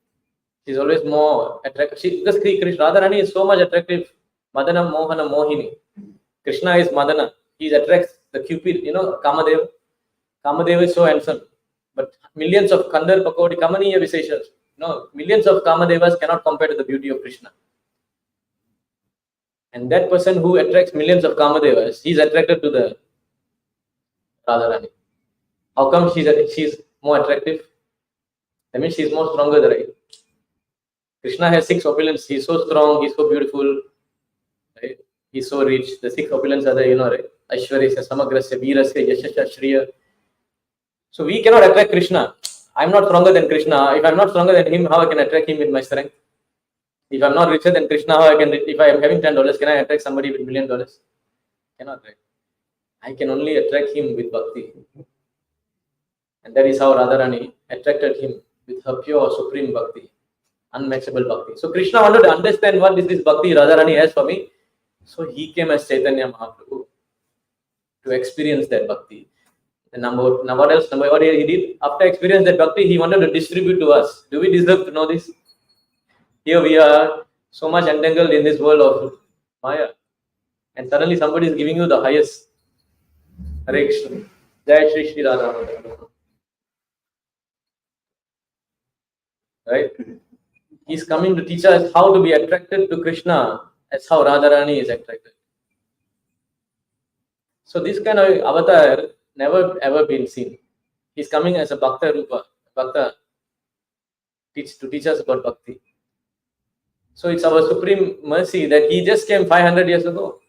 She's always more attractive. Because Radharani is so much attractive. Madana Mohana Mohini. Krishna is Madana. He attracts the Cupid, Kamadev. Kamadev is so handsome. But millions of Kandar Pakodi, Kamaniya Viseshas, millions of Kamadevas cannot compare to the beauty of Krishna. And that person who attracts millions of Kamadevas, he's attracted to the Radharani. How come she's more attractive? That means she's more stronger, right? Krishna has 6 opulence. He's so strong. He's so beautiful. Right? He's so rich. The 6 opulence are there, right? Aishwarya, Samagrasya, Veerasya, Yashasya, Shriya. So we cannot attract Krishna. I'm not stronger than Krishna. If I'm not stronger than him, how I can attract him with my strength? If I'm not richer than Krishna, how I can? If I am having $10, can I attract somebody with $1 million? Cannot, right? I can only attract him with bhakti. And that is how Radharani attracted him with her pure supreme bhakti, unmatchable bhakti. So Krishna wanted to understand what is this bhakti Radharani has for me. So he came as Chaitanya Mahaprabhu to experience that bhakti. And what else? What he did? After experiencing that bhakti, he wanted to distribute to us. Do we deserve to know this? Here we are, so much entangled in this world of Maya. And suddenly somebody is giving you the highest. Hare Krishna. Jai Shri Shri Radha. Right? He's coming to teach us how to be attracted to Krishna as how Radharani is attracted. So this kind of avatar never ever been seen. He's coming as a Bhakta Rupa, Bhakta, to teach us about Bhakti. So it's our supreme mercy that he just came 500 years ago.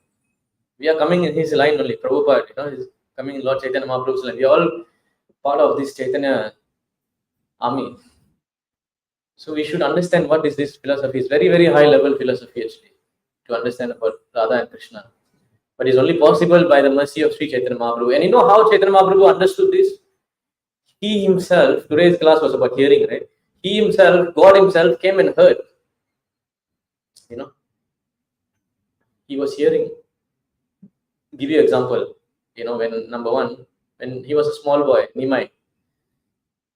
We are coming in his line only. Prabhupada, he's coming in Lord Chaitanya Mahaprabhu's line. We are all part of this Chaitanya army. So we should understand what is this philosophy. It's very, very high level philosophy actually, to understand about Radha and Krishna. But it's only possible by the mercy of Sri Chaitanya Mahaprabhu. And you know how Chaitanya Mahaprabhu understood this? He himself, today's class was about hearing, right? He himself, God himself came and heard. He was hearing. Give you an example. When number one, when he was a small boy, Nimai,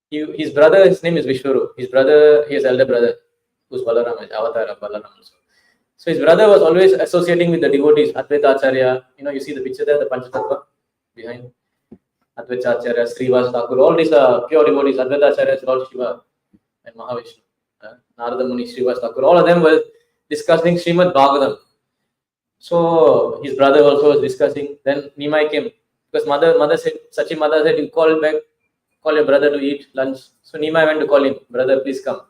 his brother, his name is Vishwaru. His elder brother, who's Balaram, avatar of Balaram also. So his brother was always associating with the devotees, Advaita Acharya. You see the picture there, the Panchatattva behind. Advaita Acharya, Srivas Thakur, all these are pure devotees. Advaita Acharya is Lord Shiva and Mahavishnu. Narada Muni, Srivas Thakur, all of them were discussing Srimad Bhagavatam. So his brother also was discussing. Then Nimai came because mother said, Sachi mother said, you call your brother to eat lunch. So Nimai went to call him, brother, please come.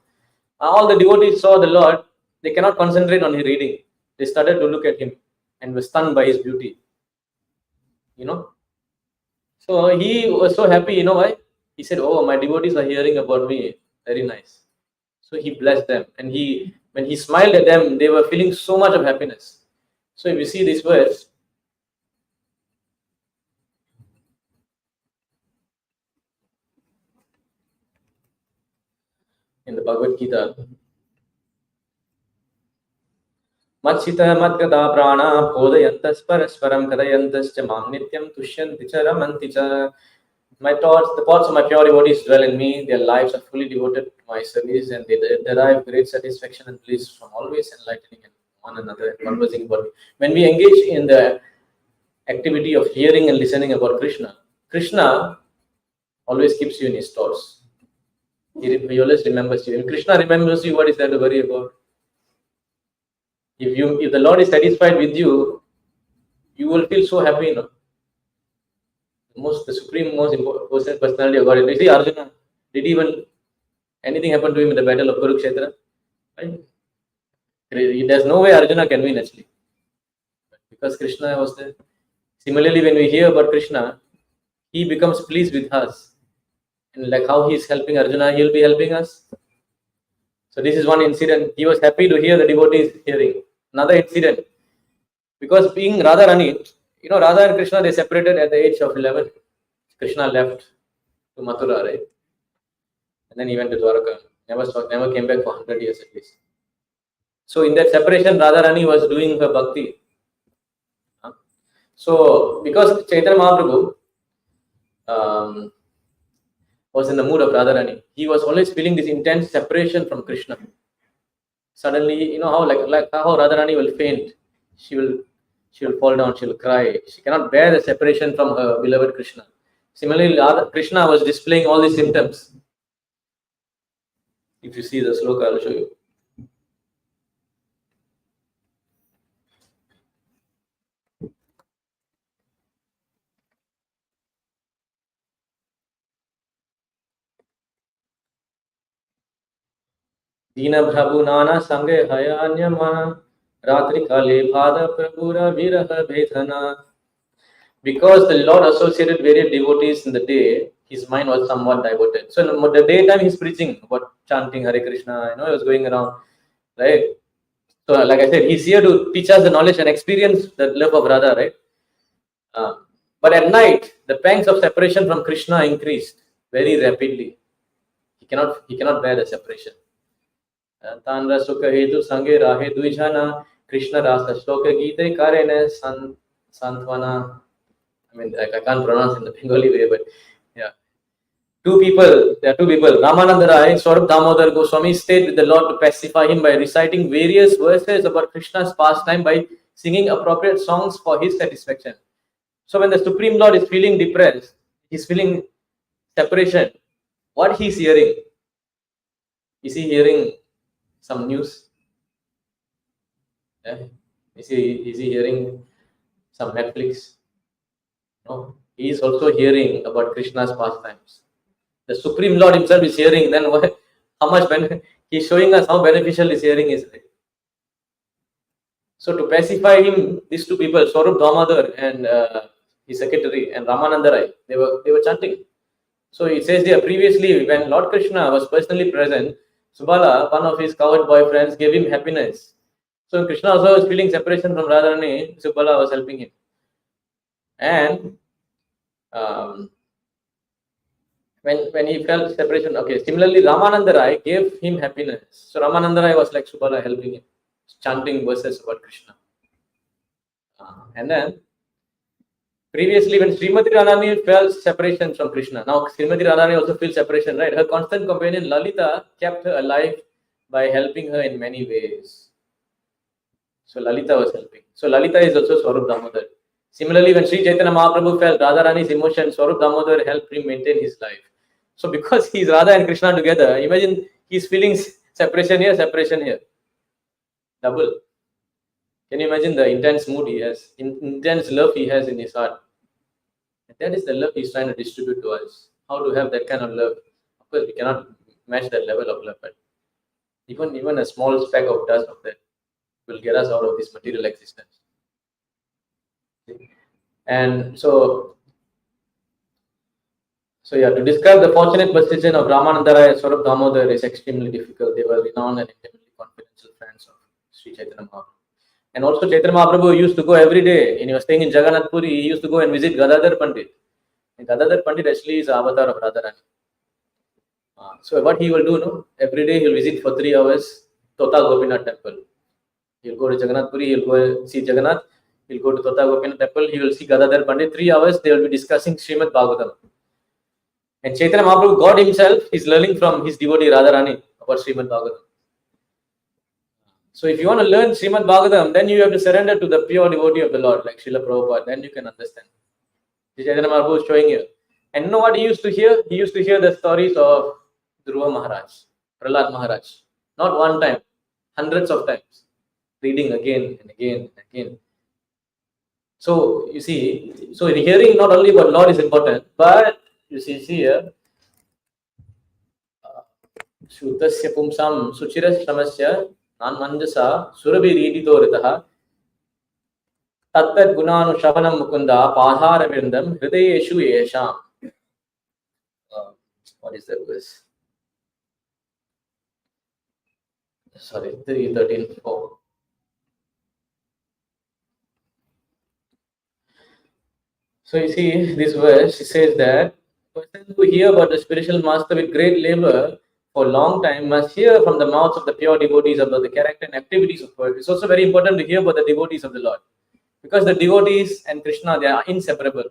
All the devotees saw the Lord. They cannot concentrate on his reading. They started to look at him and were stunned by his beauty. So he was so happy. You know why? He said, oh, my devotees are hearing about me. Very nice. So he blessed them. And when he smiled at them, they were feeling so much of happiness. So if you see this verse, in the Bhagavad Gita, Machita Madgata Prana Podayantas Parasparam Kadayantas Mam Nityam Tushyanti Ramanti Cha. The thoughts of my pure devotees dwell in me. Their lives are fully devoted to my service, and they derive great satisfaction and bliss from always enlightening one another and conversing about me. When we engage in the activity of hearing and listening about Krishna, Krishna always keeps you in his thoughts. He always remembers you. If Krishna remembers you, what is there to worry about? If the Lord is satisfied with you, you will feel so happy, The supreme, most important personality of God. You see, Arjuna, did even anything happen to him in the battle of Kurukshetra? Right? There's no way Arjuna can win actually, because Krishna was there. Similarly, when we hear about Krishna, he becomes pleased with us, and like how he is helping Arjuna, he will be helping us. So this is one incident. He was happy to hear the devotees hearing. Another incident, because being Radharani, Radha and Krishna, they separated at the age of 11. Krishna left to Mathura, right? And then he went to Dwaraka. Never came back for 100 years at least. So in that separation, Radharani was doing her bhakti. So because Chaitanya Mahaprabhu was in the mood of Radharani, he was always feeling this intense separation from Krishna. Suddenly, you know how like how Radharani will faint, she will fall down, she will cry. She cannot bear the separation from her beloved Krishna. Similarly, Krishna was displaying all these symptoms. If you see the sloka, I'll show you. दीनभ्रभु नाना संगे हयान्यमना रात्रि काले भाद प्रभुर विरह वेदना. Because the Lord associated various devotees in the day, his mind was somewhat diverted. So in the daytime he's preaching about chanting Hare Krishna, he was going around, right? So like I said, he's here to teach us the knowledge and experience the love of Radha, right? But at night, the pangs of separation from Krishna increased very rapidly. He cannot bear the separation. Tanra sukha hetu sange rahe duijana Krishna rasa shloka gite karene santvana. I mean, I can't pronounce in the Bengali way, but yeah. There are two people. Ramananda Rai, Swarup Damodar Goswami stayed with the Lord to pacify him by reciting various verses about Krishna's pastime by singing appropriate songs for his satisfaction. So when the Supreme Lord is feeling depressed, he's feeling separation, what he's hearing? Is he hearing some news? Yeah. Is he hearing some Netflix? No. He is also hearing about Krishna's pastimes. The Supreme Lord himself is hearing, then how much he's showing us how beneficial his hearing is. Right? So to pacify him, these two people, Swarup Damodar and his secretary and Ramananda Rai, they were chanting. So he says here, previously when Lord Krishna was personally present, Subala, one of his coward boyfriends, gave him happiness. So Krishna also was feeling separation from Radharani, Subala was helping him. And when he felt separation, okay, similarly Ramananda Rai gave him happiness. So Ramananda Rai was like Subala helping him, chanting verses about Krishna. And then previously when Srimati Radharani felt separation from Krishna, now Srimati Radharani also feels separation, right? Her constant companion Lalita kept her alive by helping her in many ways. So Lalita was helping. So Lalita is also Swarup Damodar. Similarly, when Sri Chaitanya Mahaprabhu felt Radharani's emotion, Swarup Damodar helped him maintain his life. So because he's Radha and Krishna together, imagine he's feeling separation here. Double. Can you imagine the intense mood he has, intense love he has in his heart? And that is the love he's trying to distribute to us. How to have that kind of love? Of course, we cannot match that level of love, but even a small speck of dust of that will get us out of this material existence. And so yeah, to describe the fortunate position of Ramananda Rai and Swarup Damodar is extremely difficult. They were renowned and intimately confidential friends of Sri Chaitanya Mahaprabhu. And also Chaitanya Mahaprabhu used to go every day. When he was staying in Jagannath Puri, he used to go and visit Gadadhar Pandit. And Gadadhar Pandit actually is the avatar of Radharani. So what he will do, no? Every day he will visit for 3 hours Tota Gopinath temple. He'll go to Jagannath Puri, he'll go see Jagannath, he'll go to Tota Gopinath temple, he will see Gadadhar Pandit. 3 hours they will be discussing Srimad Bhagavatam. And Chaitanya Mahaprabhu, God himself, is learning from his devotee Radharani about Srimad Bhagavatam. So if you want to learn Srimad Bhagavatam, then you have to surrender to the pure devotee of the Lord, like Srila Prabhupada. Then you can understand. Chaitanya Mahaprabhu is showing you. And you know what he used to hear? He used to hear the stories of Dhruva Maharaj, Prahlad Maharaj. Not one time, hundreds of times. Reading again and again and again. So you see, so hearing not only about Lord is important, but you see here, Shuddhasya Pumsam Suchiras Shramasya Nanmanjasa Surabhiriditoritah Tattat Gunanu Shavanam Mukunda Padhara Virindam Hridayeshu Yesham. What is that verse? Sorry, 3:13:4. So you see, this verse says that person who hear about the spiritual master with great labor for a long time must hear from the mouths of the pure devotees about the character and activities of Lord. It's also very important to hear about the devotees of the Lord, because the devotees and Krishna, they are inseparable.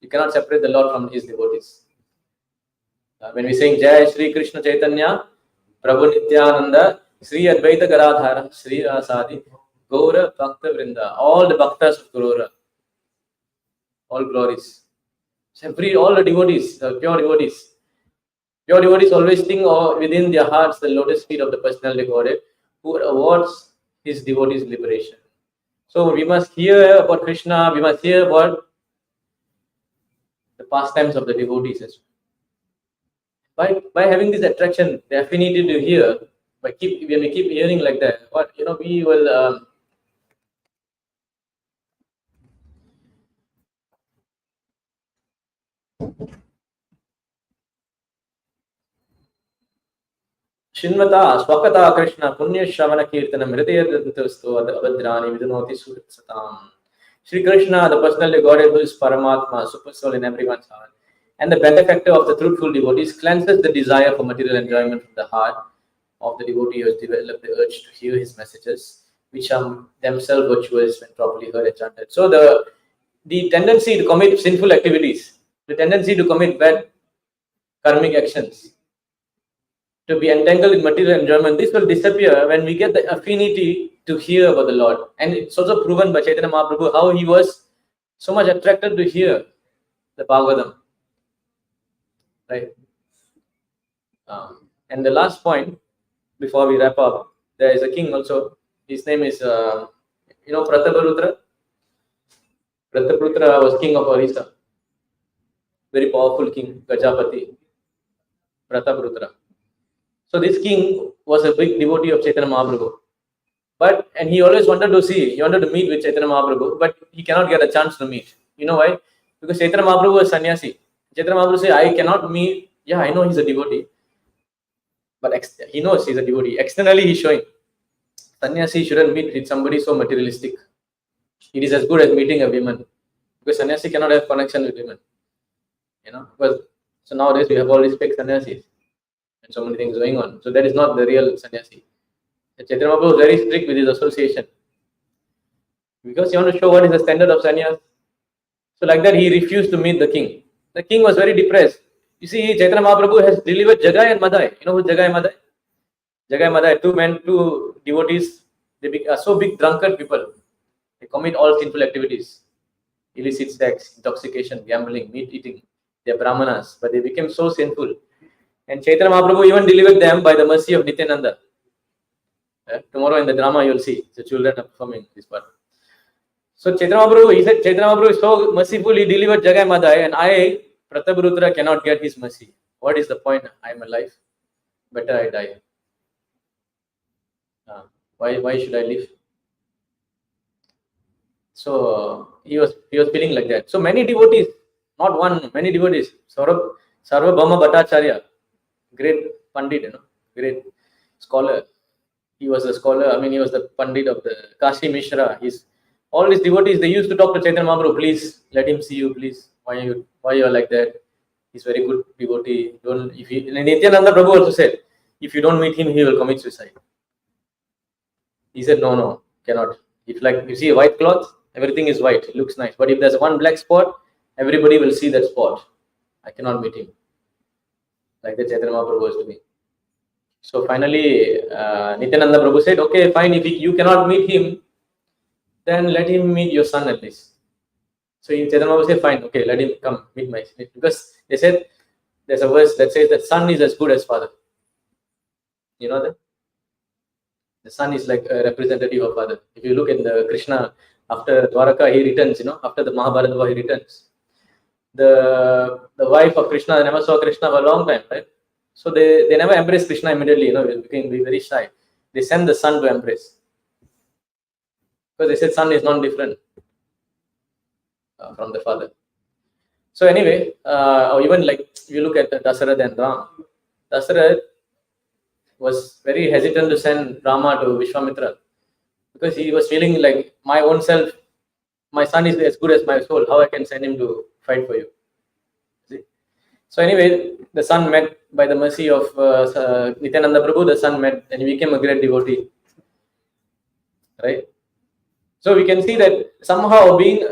You cannot separate the Lord from his devotees. When we sing Jai Shri Krishna Chaitanya, Prabhu Nityananda, Sri Advaita Garadhara, Sri Rasadi, Gaura Bhakta Vrinda, all the bhaktas of Gaura, all glories. All the devotees, pure devotees. Pure devotees always think within their hearts the lotus feet of the personality Godhead, who awards his devotees liberation. So we must hear about Krishna, we must hear about the pastimes of the devotees as well. By having this attraction, the affinity to hear, when we keep hearing like that, we will Shinmata Swakata Krishna Punya Shavana Kirtanam Hridayadantastu Abhadrani Vidunoti Satam. Sri Krishna, the personality Godhead, who is Paramatma, super soul in everyone's heart, and the benefactor of the truthful devotees, cleanses the desire for material enjoyment from the heart of the devotee who has developed the urge to hear his messages, which are themselves virtuous when properly heard and chanted. So the tendency to commit sinful activities, the tendency to commit bad karmic actions, to be entangled in material enjoyment, this will disappear when we get the affinity to hear about the Lord. And it's also proven by Chaitanya Mahaprabhu how he was so much attracted to hear the Bhagavatam. Right? And the last point, before we wrap up, there is a king also. His name is, Prataparutra. Prataparutra was king of Orissa. Very powerful king, Gajapati. Prataparutra. So this king was a big devotee of Chaitanya Mahaprabhu. And he always wanted to meet with Chaitanya Mahaprabhu, but he cannot get a chance to meet. You know why? Because Chaitanya Mahaprabhu was sannyasi. Chaitanya Mahaprabhu said, I cannot meet. Yeah, I know he's a devotee. But he knows he's a devotee. Externally, he's showing. Sannyasi shouldn't meet with somebody so materialistic. It is as good as meeting a woman. Because sannyasi cannot have connection with women. So nowadays we have all these fake sannyasis. And so many things going on. So that is not the real sannyasi. Chaitanya Mahaprabhu was very strict with his association. Because he wanted to show what is the standard of sannyas. So like that, he refused to meet the king. The king was very depressed. You see, Chaitanya Mahaprabhu has delivered Jagai and Madai. You know who Jagai and Madai? Jagai and Madai, two devotees. They are so big drunkard people. They commit all sinful activities. Illicit sex, intoxication, gambling, meat eating. They are brahmanas, but they became so sinful. And Chaitanya Mahaprabhu even delivered them by the mercy of Nityananda. Tomorrow in the drama you will see the children are performing this part. So Chaitanya Mahaprabhu is so merciful, he delivered Jagai Madai, and I, Prataparutra, cannot get his mercy. What is the point? I am alive. Better I die. Why should I live? So he was feeling like that. So many devotees, not one, many devotees. Sarvabhauma Bhattacharya, great Pandit, great scholar. He was a scholar. He was the Pandit of the Kashi Mishra. All these devotees, they used to talk to Chaitanya Mahaprabhu. Please let him see you. Please, why you are like that? He's very good devotee. Nityananda Prabhu also said, if you don't meet him, he will commit suicide. He said, no, cannot. If like you see a white cloth, everything is white. It looks nice. But if there's one black spot, everybody will see that spot. I cannot meet him. Like the Chaitanya Mahaprabhu was doing. So finally, Nityananda Prabhu said, okay, fine, if you cannot meet him, then let him meet your son at least. So Chaitanya Mahaprabhu said, fine, okay, let him come meet my son. Because they said, there's a verse that says that son is as good as father. You know that? The son is like a representative of father. If you look in the Krishna, after Dwaraka, he returns, after the Mahabharata war, he returns. The wife of Krishna never saw Krishna for a long time, right? So they never embrace Krishna immediately, they became very shy. They send the son to embrace. Because they said son is not different from the father. So anyway, even like you look at Dasarath and Ram. Dasarath was very hesitant to send Rama to Vishwamitra. Because he was feeling like my own self, my son is as good as my soul. How I can send him to fight for you? See? So anyway, the son met by the mercy of Nityananda Prabhu. The son met and he became a great devotee. Right. So we can see that somehow being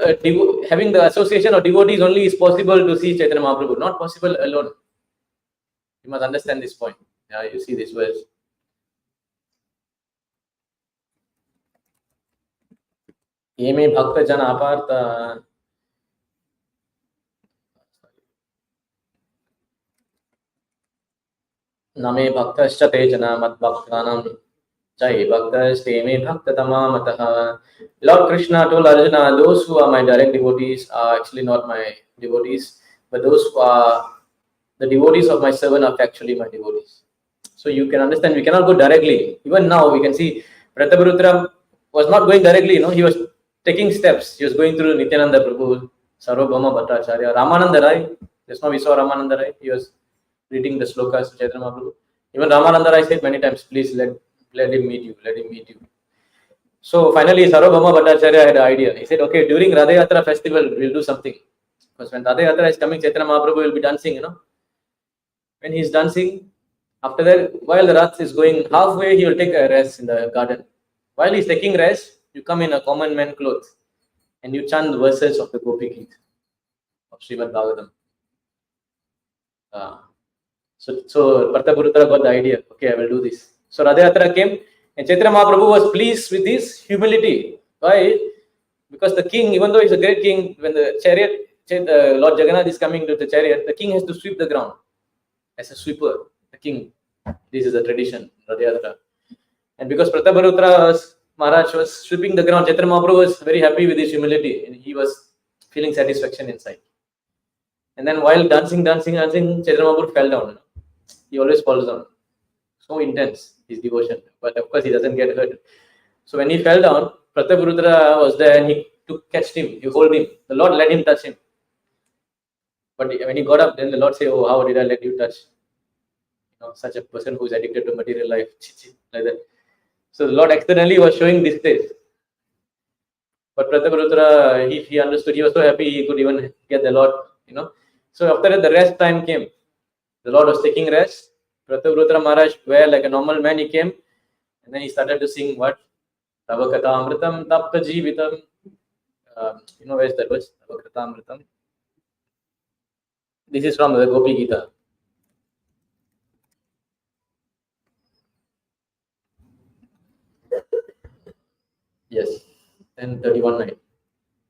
having the association of devotees only is possible to see Chaitanya Mahaprabhu, not possible alone. You must understand this point. Yeah, you see this verse. Yeme bhakta jana aparta. Name bhaktascha tejana mat bhaktanam jai bhaktaste me bhaktatama mataha. Lord Krishna told Arjuna, those who are my direct devotees are actually not my devotees, but those who are the devotees of my servant are actually my devotees. So you can understand, we cannot go directly. Even now, we can see Prataparudra was not going directly, he was taking steps. He was going through Nityananda Prabhu, Sarvabhauma Bhattacharya, Ramananda Rai. Just now we saw Ramananda Rai. He was reading the slokas of Chaitanya Mahaprabhu. Even Ramananda Rai said many times, please let him meet you, let him meet you. So finally, Sarvabhauma Bhattacharya had an idea. He said, okay, during Radha Yatra festival, we'll do something. Because when Radha Yatra is coming, Chaitanya Mahaprabhu will be dancing, When he's dancing, after that, while the Rath is going halfway, he will take a rest in the garden. While he's taking rest, you come in a common man clothes and you chant the verses of the Gopi Geet of Srimad Bhagavatam. So Prataparudra got the idea. Okay, I will do this. So Radha Yatra came and Chaitanya Mahaprabhu was pleased with this humility. Why? Because the king, even though he's a great king, when the chariot, Lord Jagannath is coming to the chariot, the king has to sweep the ground as a sweeper. The king. This is a tradition, Radha Yatra. And because Prataparudra Maharaj was sweeping the ground, Chaitanya Mahaprabhu was very happy with his humility and he was feeling satisfaction inside. And then while dancing, Chaitanya Mahaprabhu fell down. He always falls down. So intense, his devotion. But of course, he doesn't get hurt. So when he fell down, Prataparudra was there and he catched him, he hold him. The Lord let him touch him. But when he got up, then the Lord said, oh, how did I let you touch? Such a person who is addicted to material life, like that. So the Lord externally was showing this taste. But Prataparudra, he understood, he was so happy he could even get the Lord, So after that, the rest time came. The Lord was taking rest. Prataparudra Maharaj, where like a normal man, he came. And then he started to sing what? Tava Katha Amritam Tapta Jivitam. Where's that verse? Tava Katha Amritam. This is from the Gopi Gita. Yes, 10:31.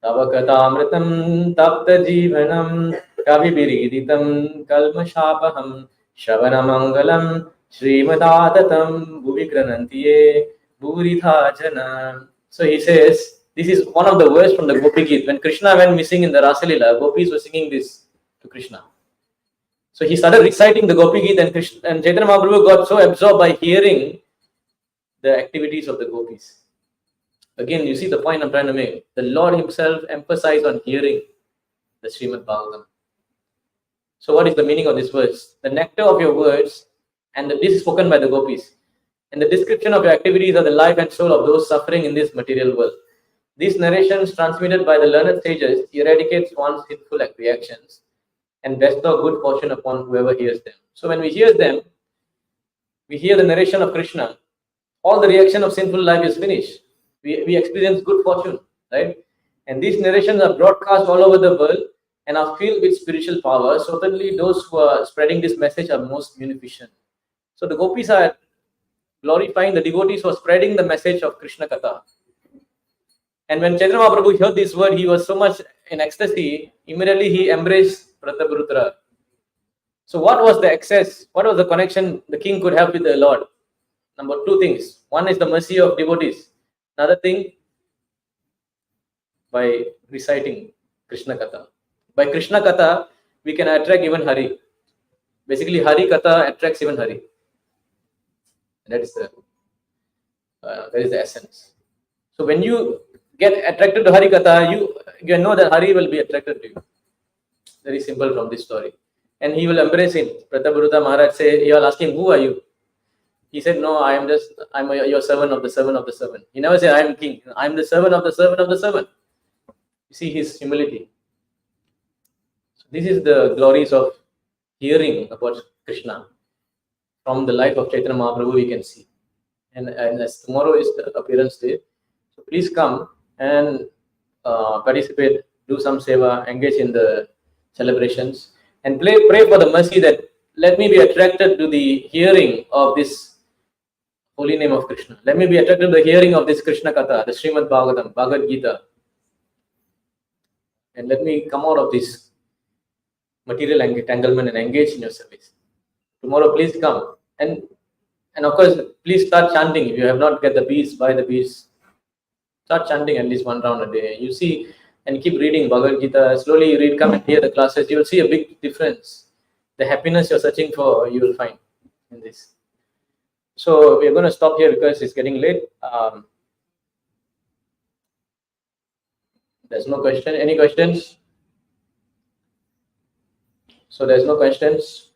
Tava Kathamritam Tapta Jivanam Kavibiriditam Kalmashapaham Shavanamangalam Srimadatam Bhuvikranantiye Bhuritha Jana. So he says, this is one of the verses from the Gopi Gita. When Krishna went missing in the Rasalila, Gopis were singing this to Krishna. So he started reciting the Gopi Gita and Chaitanya Mahaprabhu got so absorbed by hearing the activities of the Gopis. Again, you see the point I'm trying to make. The Lord himself emphasized on hearing the Srimad Bhagavatam. So what is the meaning of this verse? The nectar of your words, and this is spoken by the Gopis, and the description of your activities are the life and soul of those suffering in this material world. These narrations transmitted by the learned sages eradicates one's sinful reactions and bestow good fortune upon whoever hears them. So when we hear them, we hear the narration of Krishna, all the reaction of sinful life is finished. We experience good fortune, right? And these narrations are broadcast all over the world and are filled with spiritual power. Certainly those who are spreading this message are most munificent. So the Gopis are glorifying the devotees who are spreading the message of Krishna Katha. And when Chaitanya Mahaprabhu heard this word, he was so much in ecstasy, immediately he embraced Prataparudra. So what was the access? What was the connection the king could have with the Lord? Number two things. One is the mercy of devotees. Another thing, by reciting Krishna Katha. By Krishna Katha, we can attract even Hari. Basically, Hari Katha attracts even Hari. That is the essence. So when you get attracted to Hari Katha, you know that Hari will be attracted to you. Very simple from this story. And he will embrace him. Prataparudra Maharaj say, you are asking, who are you? He said, no, I'm your servant of the servant of the servant. He never said, I am king. I'm the servant of the servant of the servant. You see his humility. So this is the glories of hearing about Krishna from the life of Chaitanya Mahaprabhu we can see. And as tomorrow is the appearance day, so please come and participate, do some seva, engage in the celebrations, and pray for the mercy that let me be attracted to the hearing of this holy name of Krishna. Let me be attracted to the hearing of this Krishna Katha, the Srimad Bhagavatam, Bhagavad Gita. And let me come out of this material entanglement and engage in your service. Tomorrow, please come. And of course, please start chanting. If you have not get the beads, buy the beads. Start chanting at least one round a day. You see, and keep reading Bhagavad Gita. Slowly you read, come and hear the classes. You will see a big difference. The happiness you're searching for, you will find in this. So we're going to stop here because it's getting late. There's no question. Any questions? So there's no questions.